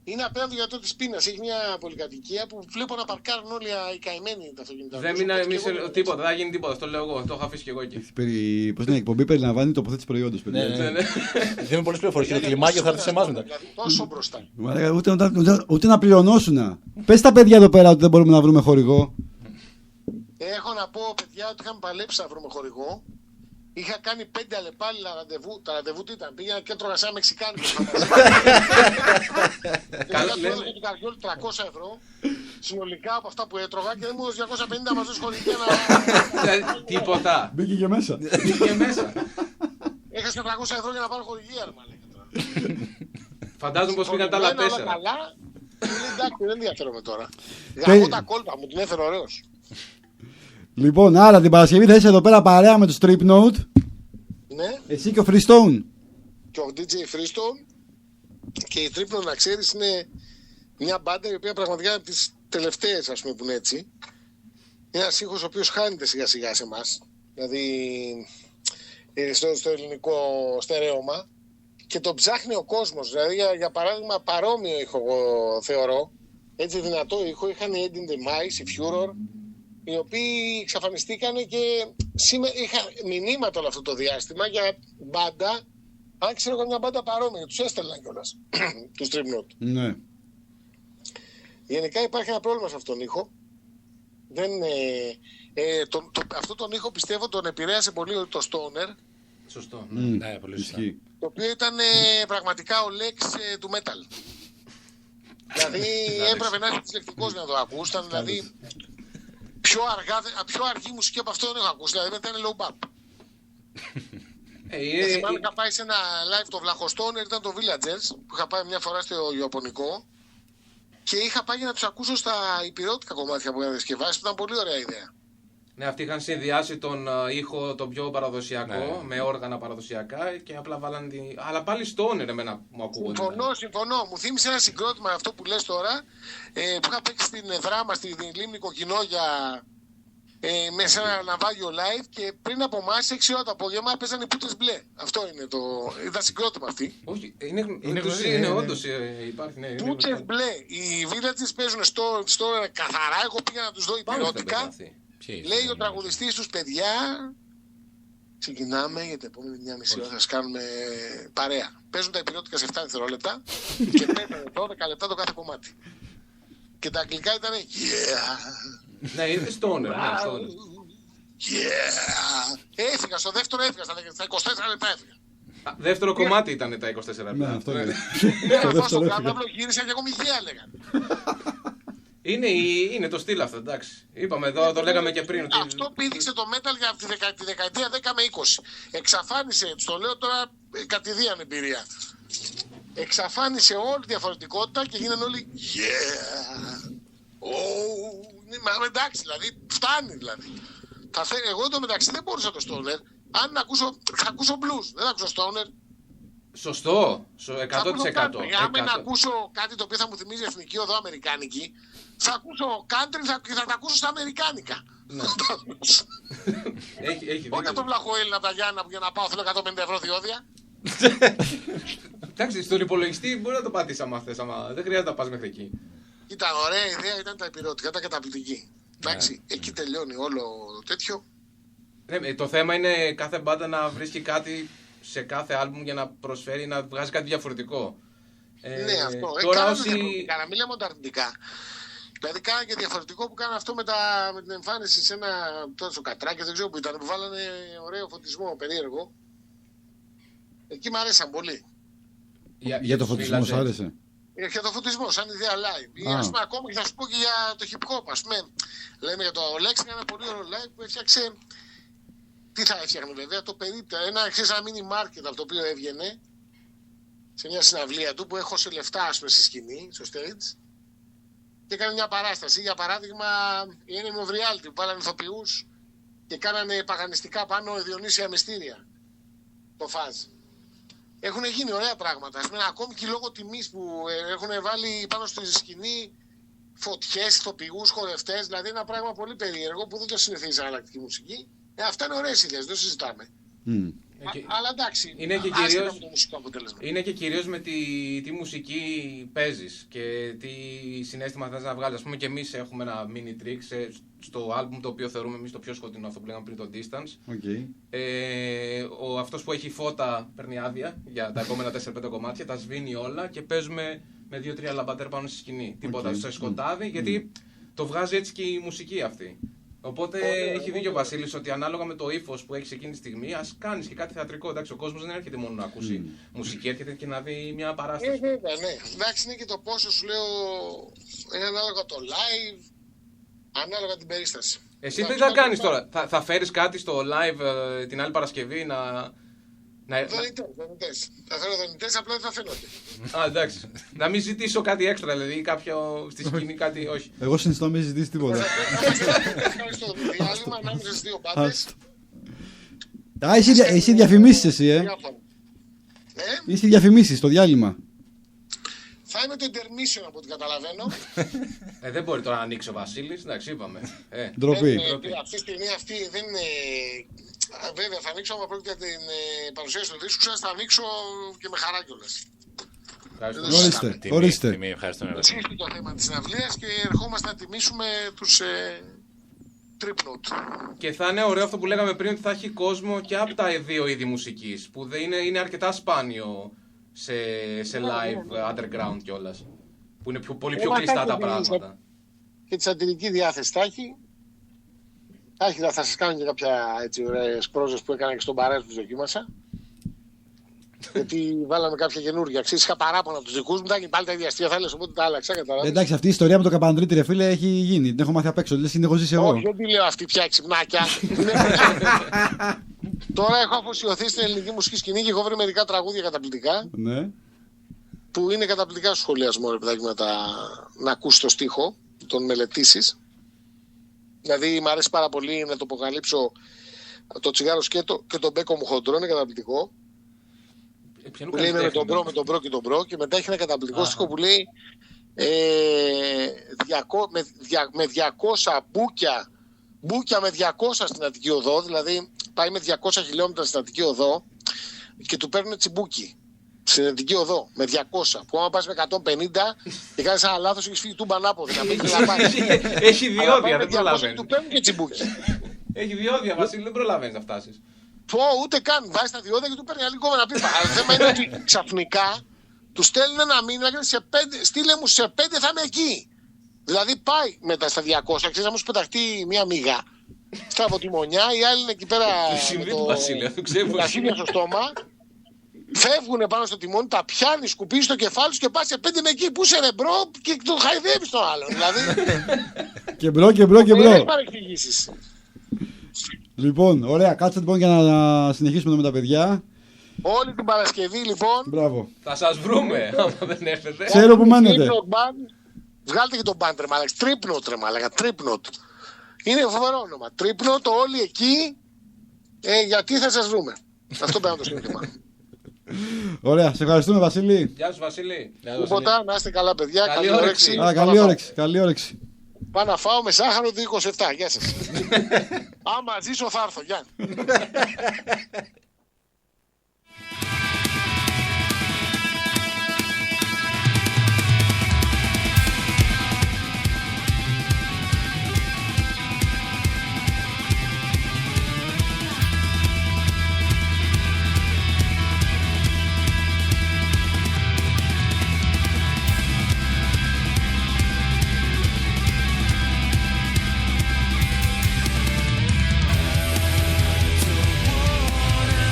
Είναι απέναντι για το της Πίνας. Έχει μια πολυκατοικία που βλέπω να παρκάρουν όλοι οι καημένοι τα αυτοκίνητα. Δεν μείνει τίποτα, δεν θα γίνει τίποτα. Το λέω εγώ. Το έχω αφήσει και εγώ εκεί. Πώς είναι η εκπομπή, περιλαμβάνει τοποθέτηση προϊόντος. Δίνουμε πολλές πληροφορίες. Το κλιμάκιο θα έρθει σε εμάς μετά. Τόσο μπροστά. Ούτε να πληρωνώσουν. Πες τα παιδιά εδώ πέρα ότι δεν μπορούμε να βρούμε χορηγό. Έχω να πω, παιδιά, ότι είχαμε παλέψει να βρούμε χορηγό. Είχα κάνει 5 αλλεπάλληλα ραντεβού. Τα ραντεβού τι ήταν? Πήγαινα και έτρωγα σαν Μεξικάνικο. Καλά, του έδωσα του Καριόλ 300 ευρώ συνολικά από αυτά που έτρωγα και δεν μου έδωσε 250 να μας δώσει χορηγία να... Τίποτα. Μπήκε και μέσα. Έχασε 400 ευρώ για να πάρω χορηγία, ρε μαλάκα. Φαντάζομαι πως πήγαν τα άλλα 4. Καλά, Εντάξει, δεν ενδιαφέρομαι τώρα. Γαμώ τα κόλπα μου, την έφερε ωραίος. Λοιπόν, άρα την Παρασκευή θα είσαι εδώ πέρα παρέα με το Strip Note. Ναι. Εσύ και ο Freestone. Και ο DJ Freestone. Και η Tripno, να ξέρεις, είναι μια μπάντα η οποία πραγματικά είναι από τις τελευταίες, ας πούμε, που είναι έτσι. Είναι ένας ήχος ο οποίος χάνεται σιγά σιγά σε εμάς. Δηλαδή στο ελληνικό στερέωμα. Και το ψάχνει ο κόσμος. Δηλαδή, για παράδειγμα, παρόμοιο ήχο, εγώ θεωρώ. Έτσι δυνατό ήχο είχαν οι Ending the Mice, οι Furor, οι οποίοι εξαφανιστήκαν και είχαν μηνύματα όλο αυτό το διάστημα για μπάντα. Αν ξέρω εγώ μια μπάντα παρόμοια, τους έστελναν κιόλας, τους Strip Note. Ναι. Γενικά υπάρχει ένα πρόβλημα σε αυτόν τον ήχο. Αυτό τον ήχο πιστεύω τον επηρέασε πολύ το Stoner. Σωστό. Ναι, πολύ σωστά. Το οποίο ήταν πραγματικά ο Lex του metal. Δηλαδή έπρεπε να είσαι δυσλεκτικός για να το ακούς. Ήταν δηλαδή πιο αργή μουσική από αυτό δεν έχω ακούσει. Δηλαδή μετά είναι low bap. Θυμάμαι είχα πάει σε ένα live το Βλαχοστόνερ, ήταν το Villagers, που είχα πάει μια φορά στο Ιαπωνικό και είχα πάει για να τους ακούσω στα υπηρεώτικα κομμάτια που είχαν διασκευάσει, που ήταν πολύ ωραία ιδέα. Ναι, αυτοί είχαν συνδυάσει τον ήχο τον πιο παραδοσιακό, με όργανα παραδοσιακά και απλά βάλαν Αλλά πάλι Stoner εμένα μου ακούγονται. Συμφωνώ. Μου θύμισε ένα συγκρότημα αυτό που λες τώρα, που είχα παίξει στην δράμα, στη Λίμνη Κοκκινόγια, μέσα σε ένα ναυάγιο live και πριν από εμάς 6 ώρα το απόγευμα παίζαν οι Πούτες Μπλε. Αυτό είναι το. Είδα συγκρότημα αυτή. Όχι, είναι όντως υπάρχει. Ναι, Πούτες Μπλε. Οι Villagers παίζουν στο καθαρά. Εγώ πήγα να τους δω υπηρεώτικα. Λέει ο τραγουδιστής τους, παιδιά, ξεκινάμε για την επόμενη μια μισή ώρα. Θα σας κάνουμε παρέα. Παίζουν τα υπηρεώτικα σε 7 δευτερόλεπτα και παίζουν 12 λεπτά το κάθε κομμάτι. Και τα αγγλικά ήταν Ναι, είναι Stoner. Έφυγα στο δεύτερο, στα 24 λεπτά έφυγα. Δεύτερο κομμάτι ήταν τα 24 λεπτά. Ναι, αυτό είναι. Αυτό στο κάτω γύρισα και εγώ μηγαία λέγανε. Είναι το στυλ αυτό, εντάξει. Είπαμε εδώ, το λέγαμε και πριν. Αυτό πήδηξε το metal για τη δεκαετία 10 με 20. Εξαφάνισε, το λέω τώρα κατηδίαν εμπειρία. Εξαφάνισε όλη τη διαφορετικότητα και γίνανε όλοι εντάξει, δηλαδή, φτάνει δηλαδή. Εγώ εντωμεταξύ δεν μπορούσα το Stoner. Αν θα ακούσω blues, δεν θα ακούσω Stoner. Σωστό, 100%. Αν να ακούσω κάτι το οποίο θα μου θυμίζει εθνική οδό αμερικάνικη, θα ακούσω country και θα τα ακούσω στα αμερικάνικα. Ναι. Όχι από τον Βλαχοέλληνα από τα Γιάννα για να πάω θέλω 150 ευρώ διόδια. Εντάξει, στον υπολογιστή μπορεί να το πατήσεις άμα θες, δεν χρειάζεται να πας μέχρι εκεί. Ήταν ωραία ιδέα, ήταν τα υπηρεωτικά, ήταν καταπληκτική. Εντάξει, εκεί τελειώνει όλο το τέτοιο. Ναι, το θέμα είναι κάθε μπάντα να βρίσκει κάτι σε κάθε άλμπουμ για να προσφέρει, να βγάζει κάτι διαφορετικό. Ναι, αυτό. Τώρα να μην λέμε τα αρνητικά. Δηλαδή κάνα και διαφορετικό που κάνανε αυτό με την εμφάνιση σε ένα τόσο κατράκι, δεν ξέρω που ήταν, που βάλανε ωραίο φωτισμό, περίεργο. Εκεί μου άρεσαν πολύ. Για το φωτισμό σου άρεσε? Για το φωτισμό, σαν ιδέα live. Ας πούμε, ακόμα και θα σου πω και για το hip hop. Ας πούμε, λέμε για το Lex, ένα πολύ ωραίο live που έφτιαξε. Τι θα έφτιαχνε βέβαια, το περίπτω. Ένα mini market από το οποίο έβγαινε σε μια συναυλία του που έχωσε λεφτά, ας πούμε, στη σκηνή, στο stage. Και έκανε μια παράσταση. Για παράδειγμα, η Enemy of Reality που βάλανε ηθοποιούς και κάνανε παγανιστικά πάνω Διονύσια μυστήρια. Το φάζ. Έχουν γίνει ωραία πράγματα. Ας πούμε, ακόμη και λόγω τιμής που έχουν βάλει πάνω στη σκηνή φωτιές, ηθοποιούς, χορευτές. Δηλαδή ένα πράγμα πολύ περίεργο που δεν το συνηθίζει σε αλλακτική μουσική. Αυτά είναι ωραίες ιδέες, δεν συζητάμε. Αλλά εντάξει, είναι και κυρίως με τι μουσική παίζεις και τι συναίσθημα θες να βγάλεις. Ας πούμε και εμείς έχουμε ένα mini trick στο άλμπουμ το οποίο θεωρούμε εμείς το πιο σκοτεινό, αυτό που λέγαμε πριν, το Distance. Αυτός που έχει φώτα παίρνει άδεια για τα επόμενα 4-5 κομμάτια, τα σβήνει όλα και παίζουμε με 2-3 λαμπατέρ πάνω στη σκηνή. Τίποτα σε σκοτάδι, γιατί το βγάζει έτσι και η μουσική αυτή. Οπότε έχει δίκιο ο Βασίλης ότι ανάλογα με το ύφος που έχεις εκείνη τη στιγμή, ας κάνεις και κάτι θεατρικό. Εντάξει, ο κόσμος δεν έρχεται μόνο να ακούσει μουσική, έρχεται και να δει μια παράσταση. Ναι. Εντάξει, είναι και το πόσο σου λέω, είναι ανάλογα το live, ανάλογα την περίσταση. Εσύ τι θα κάνεις τώρα, θα φέρεις κάτι στο live την άλλη Παρασκευή Δονητές. Θα θέλω δονητές, απλά δεν θα φαίνονται. Α, εντάξει. Να μην ζητήσω κάτι έξτρα, δηλαδή κάποιο στη σκηνή κάτι. Όχι. Εγώ συνιστώ να μην ζητήσει τίποτα. Στο διάλειμμα ανάμεσα στις δύο μπάντες. Α, εσύ διαφημίσεις εσύ, Είσαι διαφημίσεις στο διάλειμμα. Θα είμαι το intermission από ό,τι καταλαβαίνω. Δεν μπορεί τώρα να ανοίξει ο Βασίλης, εντάξει, είπαμε. Ντροπή. Αυτή τη στιγμή αυτή δεν είναι. Βέβαια, θα ανοίξω άμα πρόκειται για την παρουσίαση του δίσκου σας, θα ανοίξω και με χαρά κιόλας. Ορίστε. Ψήφισε το θέμα της συναυλίας και ερχόμαστε να τιμήσουμε τους Tripnote. Και θα είναι ωραίο αυτό που λέγαμε πριν, ότι θα έχει κόσμο και από τα δύο είδη μουσικής, που είναι αρκετά σπάνιο σε live underground κιόλας. Που είναι πολύ πιο κλειστά τα πράγματα. Και τη σατυρική διάθεση θα έχει. Θα σας κάνω και κάποια έτσι ωραίες πρόζες που έκανα και στον Παρές που δοκίμασα. Γιατί βάλαμε κάποια καινούργια. Ξέρεις, είχα παράπονα από τους δικούς μου, ήταν πάλι τα ίδια αστεία, θα έλεγες, οπότε τα άλλαξα. Εντάξει, αυτή η ιστορία με το Καπανδρίτη, ρε φίλε, έχει γίνει. Την έχω μάθει απ' έξω. Λες, την έχω ζήσει εγώ. Όχι, δεν τη λέω αυτή πια ξυπνάκια. Τώρα έχω αφοσιωθεί στην ελληνική μουσική σκηνή και έχω βρει μερικά τραγούδια καταπληκτικά. Ναι. Που είναι καταπληκτικά στο σχολιασμό, ρε παιδάκι, να ακούσει το στίχο, τον μελετήσεις. Δηλαδή, μου αρέσει πάρα πολύ να το αποκαλύψω το τσιγάρο σκέτο και τον μπέκο μου χοντρό, είναι καταπληκτικό. Που λέει με τον μπρο, με τον μπρο και τον μπρο. Και μετά έχει ένα καταπληκτικό στίχο που λέει με 200 μπούκια με 200 στην Αττική Οδό. Δηλαδή, πάει με 200 χιλιόμετρα στην Αττική Οδό και του παίρνουν τσιμπούκι. Στην Αττική Οδό με 200. Που άμα πας με 150 και κάνεις ένα λάθος, έχεις φύγει τούμπα ανάποδη. Έχει διόδια, δεν προλαβαίνεις. Του παίρνουν και τσιμπούκι. Έχει διόδια, Βασίλη, δεν προλαβαίνεις να φτάσεις. Ούτε καν. Βάζει τα διόδια και του παίρνει άλλη κόμμα να πει. Αλλά το θέμα είναι ότι ξαφνικά του στέλνουν ένα μήνυμα και στείλε μου σε 5 θα είμαι εκεί. Δηλαδή πάει μετά στα 200, ξέρεις, να μου σου πεταχτεί μια μίγα στραβοτιμονιά, οι άλλοι είναι εκεί πέρα. Με το Βασίλη, αυτό ξέρουμε. Τα χείλια στο στόμα. Φεύγουν πάνω στο τιμόνι, τα πιάνει, σκουπίζει το κεφάλι σου και πα σε 5 με εκεί. Πού σε ρε μπρο και τον χαϊδεύει τον άλλον. Δηλαδή. Και μπρο. Δεν παρεξηγήσεις. Λοιπόν, ωραία, κάτσε λοιπόν για να συνεχίσουμε με τα παιδιά. Όλη την Παρασκευή λοιπόν. Μπράβο. Θα σας βρούμε άμα δεν έρθετε. Ξέρω που μένετε. Βγάλτε και τον band ρε μάλακα. Tripnote ρε μάλακα. Tripnote. Είναι φοβερό όνομα. Tripnote, όλοι εκεί. Γιατί θα σας βρούμε. Αυτό πρέπει να το σύνθημα. Ωραία, σε ευχαριστούμε Βασίλη. Γεια σου Βασίλη. Τίποτα, να είστε καλά παιδιά. Καλή όρεξη. Καλή όρεξη. Πάω να φάω με σάχαρο 27. Γεια σας. Άμα ζήσω θα έρθω. Γεια. Water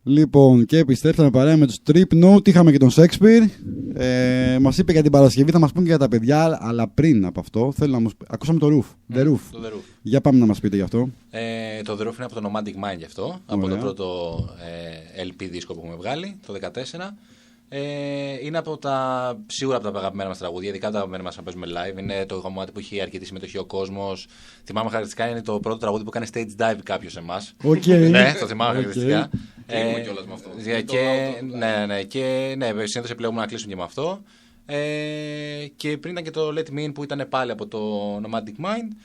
Λοιπόν, και επιστρέψαμε παρέα με τους Trip Note. Είχαμε και τον Shakespeare. Μας είπε για την Παρασκευή, θα μας πούν και για τα παιδιά. Αλλά πριν από αυτό, θέλω να μας... Ακούσαμε το Roof. The Roof. Το The Roof. Για πάμε να μας πείτε γι' αυτό. Το The Roof είναι από το Nomadic Mind γι' αυτό. Από το πρώτο LP δίσκο που έχουμε βγάλει, το 2014. Είναι σίγουρα από τα αγαπημένα μας τραγούδια, ειδικά από τα αγαπημένα μας να παίζουμε live. Είναι το κομμάτι που έχει αρκετή συμμετοχή ο κόσμος. Θυμάμαι χαρακτηριστικά, είναι το πρώτο τραγούδι που κάνει stage dive κάποιος εμάς. Ναι, το θυμάμαι χαρακτηριστικά. Κλείνουμε κιόλας με αυτό. Και συνήθως επιλέγουμε να κλείσουμε και με αυτό. Και πριν ήταν και το Let Me In που ήταν πάλι από το Nomadic Mind.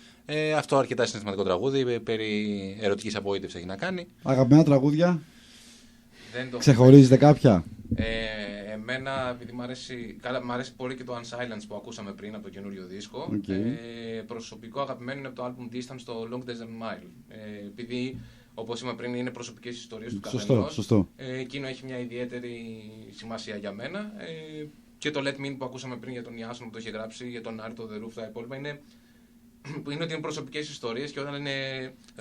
Αυτό αρκετά συναισθηματικό τραγούδι, περί ερωτικής απογοήτευσης έχει να κάνει. Αγαπημένα τραγούδια. Ξεχωρίζετε κάποια? Εμένα, επειδή μ' αρέσει πολύ και το Unsilence που ακούσαμε πριν από το καινούριο δίσκο. Προσωπικό αγαπημένο είναι από το album Distance, το Long Desert Mile. Επειδή, όπως είπαμε πριν, είναι προσωπικές ιστορίες του καθενός. Σωστό. Εκείνο έχει μια ιδιαίτερη σημασία για μένα. Και το Let Me In που ακούσαμε πριν για τον Ιάσον που το είχε γράψει, για τον Άρη, το The Roof, τα υπόλοιπα είναι ότι είναι προσωπικές ιστορίες και όταν είναι.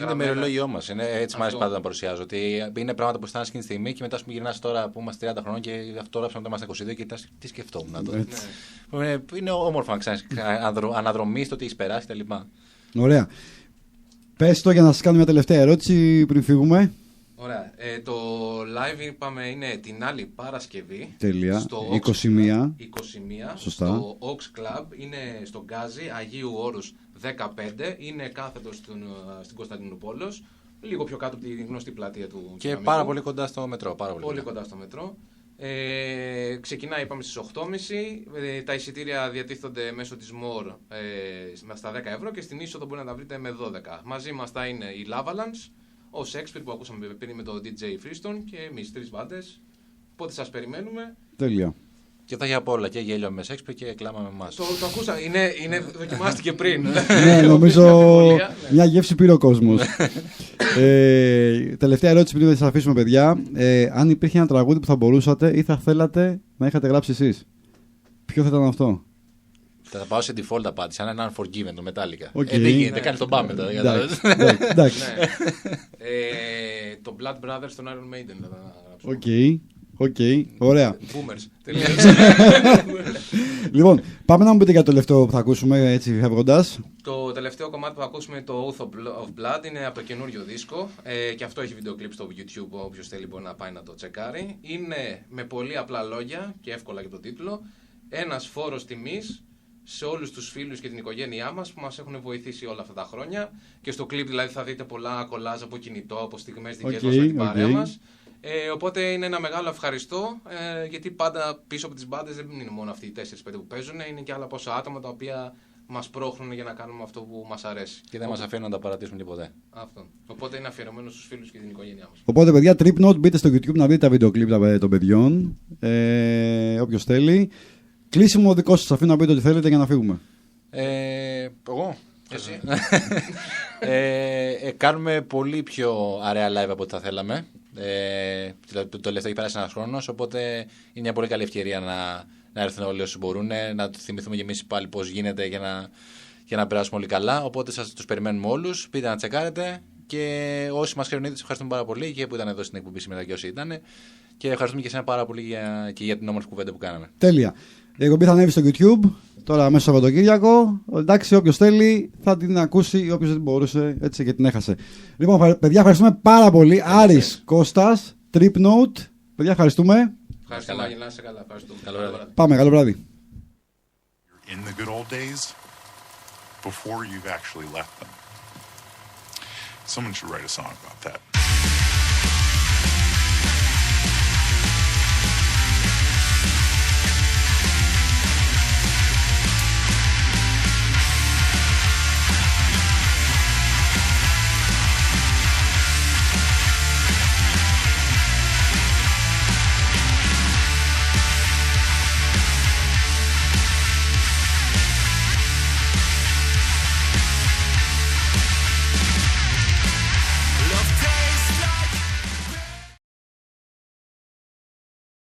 Είναι μερολόγιό μας. Έτσι μου αρέσει πάντα να παρουσιάζω. Ότι είναι πράγματα που αισθάνεσαι εκείνη τη στιγμή και μετά που γυρνάς τώρα που είμαστε 30 χρονών και αυτό γράψαμε όταν είμαστε 22 και τι σκεφτόμουν τότε. Είναι όμορφο να αναδρομείς το τι έχεις περάσει κτλ. Ωραία. Πες το για να σας κάνω μια τελευταία ερώτηση πριν φύγουμε. Ωραία. Το live είπαμε είναι την άλλη Παρασκευή. Τέλεια. Στο 21. Σωστά. Στο Ox Club. Είναι στο Γκάζι, Αγίου Όρους 15. Είναι κάθετο στην Κωνσταντινούπολος. Λίγο πιο κάτω από τη γνωστή πλατεία του. Και πάρα πολύ κοντά στο μετρό. Πολύ κοντά στο μετρό. Ξεκινάει, είπαμε, στις 8.30. Τα εισιτήρια διατίθενται μέσω της MORE στα 10 ευρώ και στην είσοδο μπορεί να τα βρείτε με 12. Μαζί μας θα είναι η Lavalanche, ο Shakespeare που ακούσαμε πριν με το DJ Freestone και εμείς 3 μπάντες. Οπότε σας περιμένουμε. Τέλεια. Και θα έχει απ' όλα, και γέλιο με Shakespeare και κλάμα με εμάς. Το ακούσα, δοκιμάστηκε πριν. Ναι, νομίζω μια γεύση πήρε ο κόσμος. Τελευταία ερώτηση πριν σας αφήσουμε, παιδιά. Αν υπήρχε ένα τραγούδι που θα μπορούσατε ή θα θέλατε να είχατε γράψει εσείς, ποιο θα ήταν αυτό? Θα πάω σε default απάντηση, αν είναι Unforgiven, το Metallica. Δεν γίνεται, κάνει τον πάμε τώρα. Εντάξει. Το Blood Brothers των Iron Maiden θα γράψω. Οκ, ωραία. Boomers. Λοιπόν, πάμε να μου πείτε για το τελευταίο που θα ακούσουμε, έτσι φεύγοντας. Το τελευταίο κομμάτι που θα ακούσουμε είναι το Oath of Blood, είναι από το καινούριο δίσκο και αυτό έχει βίντεο κλιπ στο YouTube, όποιος θέλει μπορεί να πάει να το τσεκάρει. Είναι με πολύ απλά λόγια και εύκολα για το τίτλο, ένας φόρος τιμής σε όλους τους φίλους και την οικογένειά μας που μας έχουν βοηθήσει όλα αυτά τα χρόνια. Και στο κλιπ δηλαδή θα δείτε πολλά κολλάζ από κινητό, από στιγμές δικές μας με την παρέα μας. Οπότε είναι ένα μεγάλο ευχαριστώ, γιατί πάντα πίσω από τις μπάντες δεν είναι μόνο αυτοί οι 4-5 που παίζουν, είναι και άλλα πόσα άτομα τα οποία μας πρόχνουν για να κάνουμε αυτό που μας αρέσει. Και δεν μας αφήνουν να τα παρατήσουμε και ποτέ. Αυτό. Οπότε είναι αφιερωμένο στους φίλους και την οικογένειά μας. Οπότε, παιδιά, Trip Note, μπείτε στο YouTube να δείτε τα βίντεο κλιπ των παιδιών. Όποιος θέλει. Κλείσιμο δικό σας, αφήνω να πείτε ό,τι θέλετε για να φύγουμε. Εγώ. Κάνουμε πολύ πιο αρέα live από ό,τι θα θέλαμε. Το τελευταίο έχει περάσει ένας χρόνος, οπότε είναι μια πολύ καλή ευκαιρία να έρθουν όλοι όσοι μπορούν, να θυμηθούμε και εμείς πάλι πώς γίνεται για να περάσουμε όλοι καλά. Οπότε σας τους περιμένουμε όλους. Πείτε να τσεκάρετε και όσοι μας ξέρουν ήδη, ευχαριστούμε πάρα πολύ και που ήταν εδώ στην εκπομπή σήμερα και όσοι ήταν. Και ευχαριστούμε και εσένα πάρα πολύ και για την όμορφη κουβέντα που κάναμε. Τέλεια. Η εκπομπή θα ανέβει στο YouTube τώρα μέσα στο Σαββατοκύριακο. Εντάξει, όποιος θέλει θα την ακούσει, όποιος δεν μπορούσε έτσι και την έχασε. Λοιπόν, παιδιά, ευχαριστούμε πάρα πολύ. Άρης, Κώστας, Trip Note. Παιδιά, ευχαριστούμε. Ευχαριστούμε, να είσαι καλά. Πάμε, καλό βράδυ. In the good old days, before you've actually left them. Someone should write a song about that.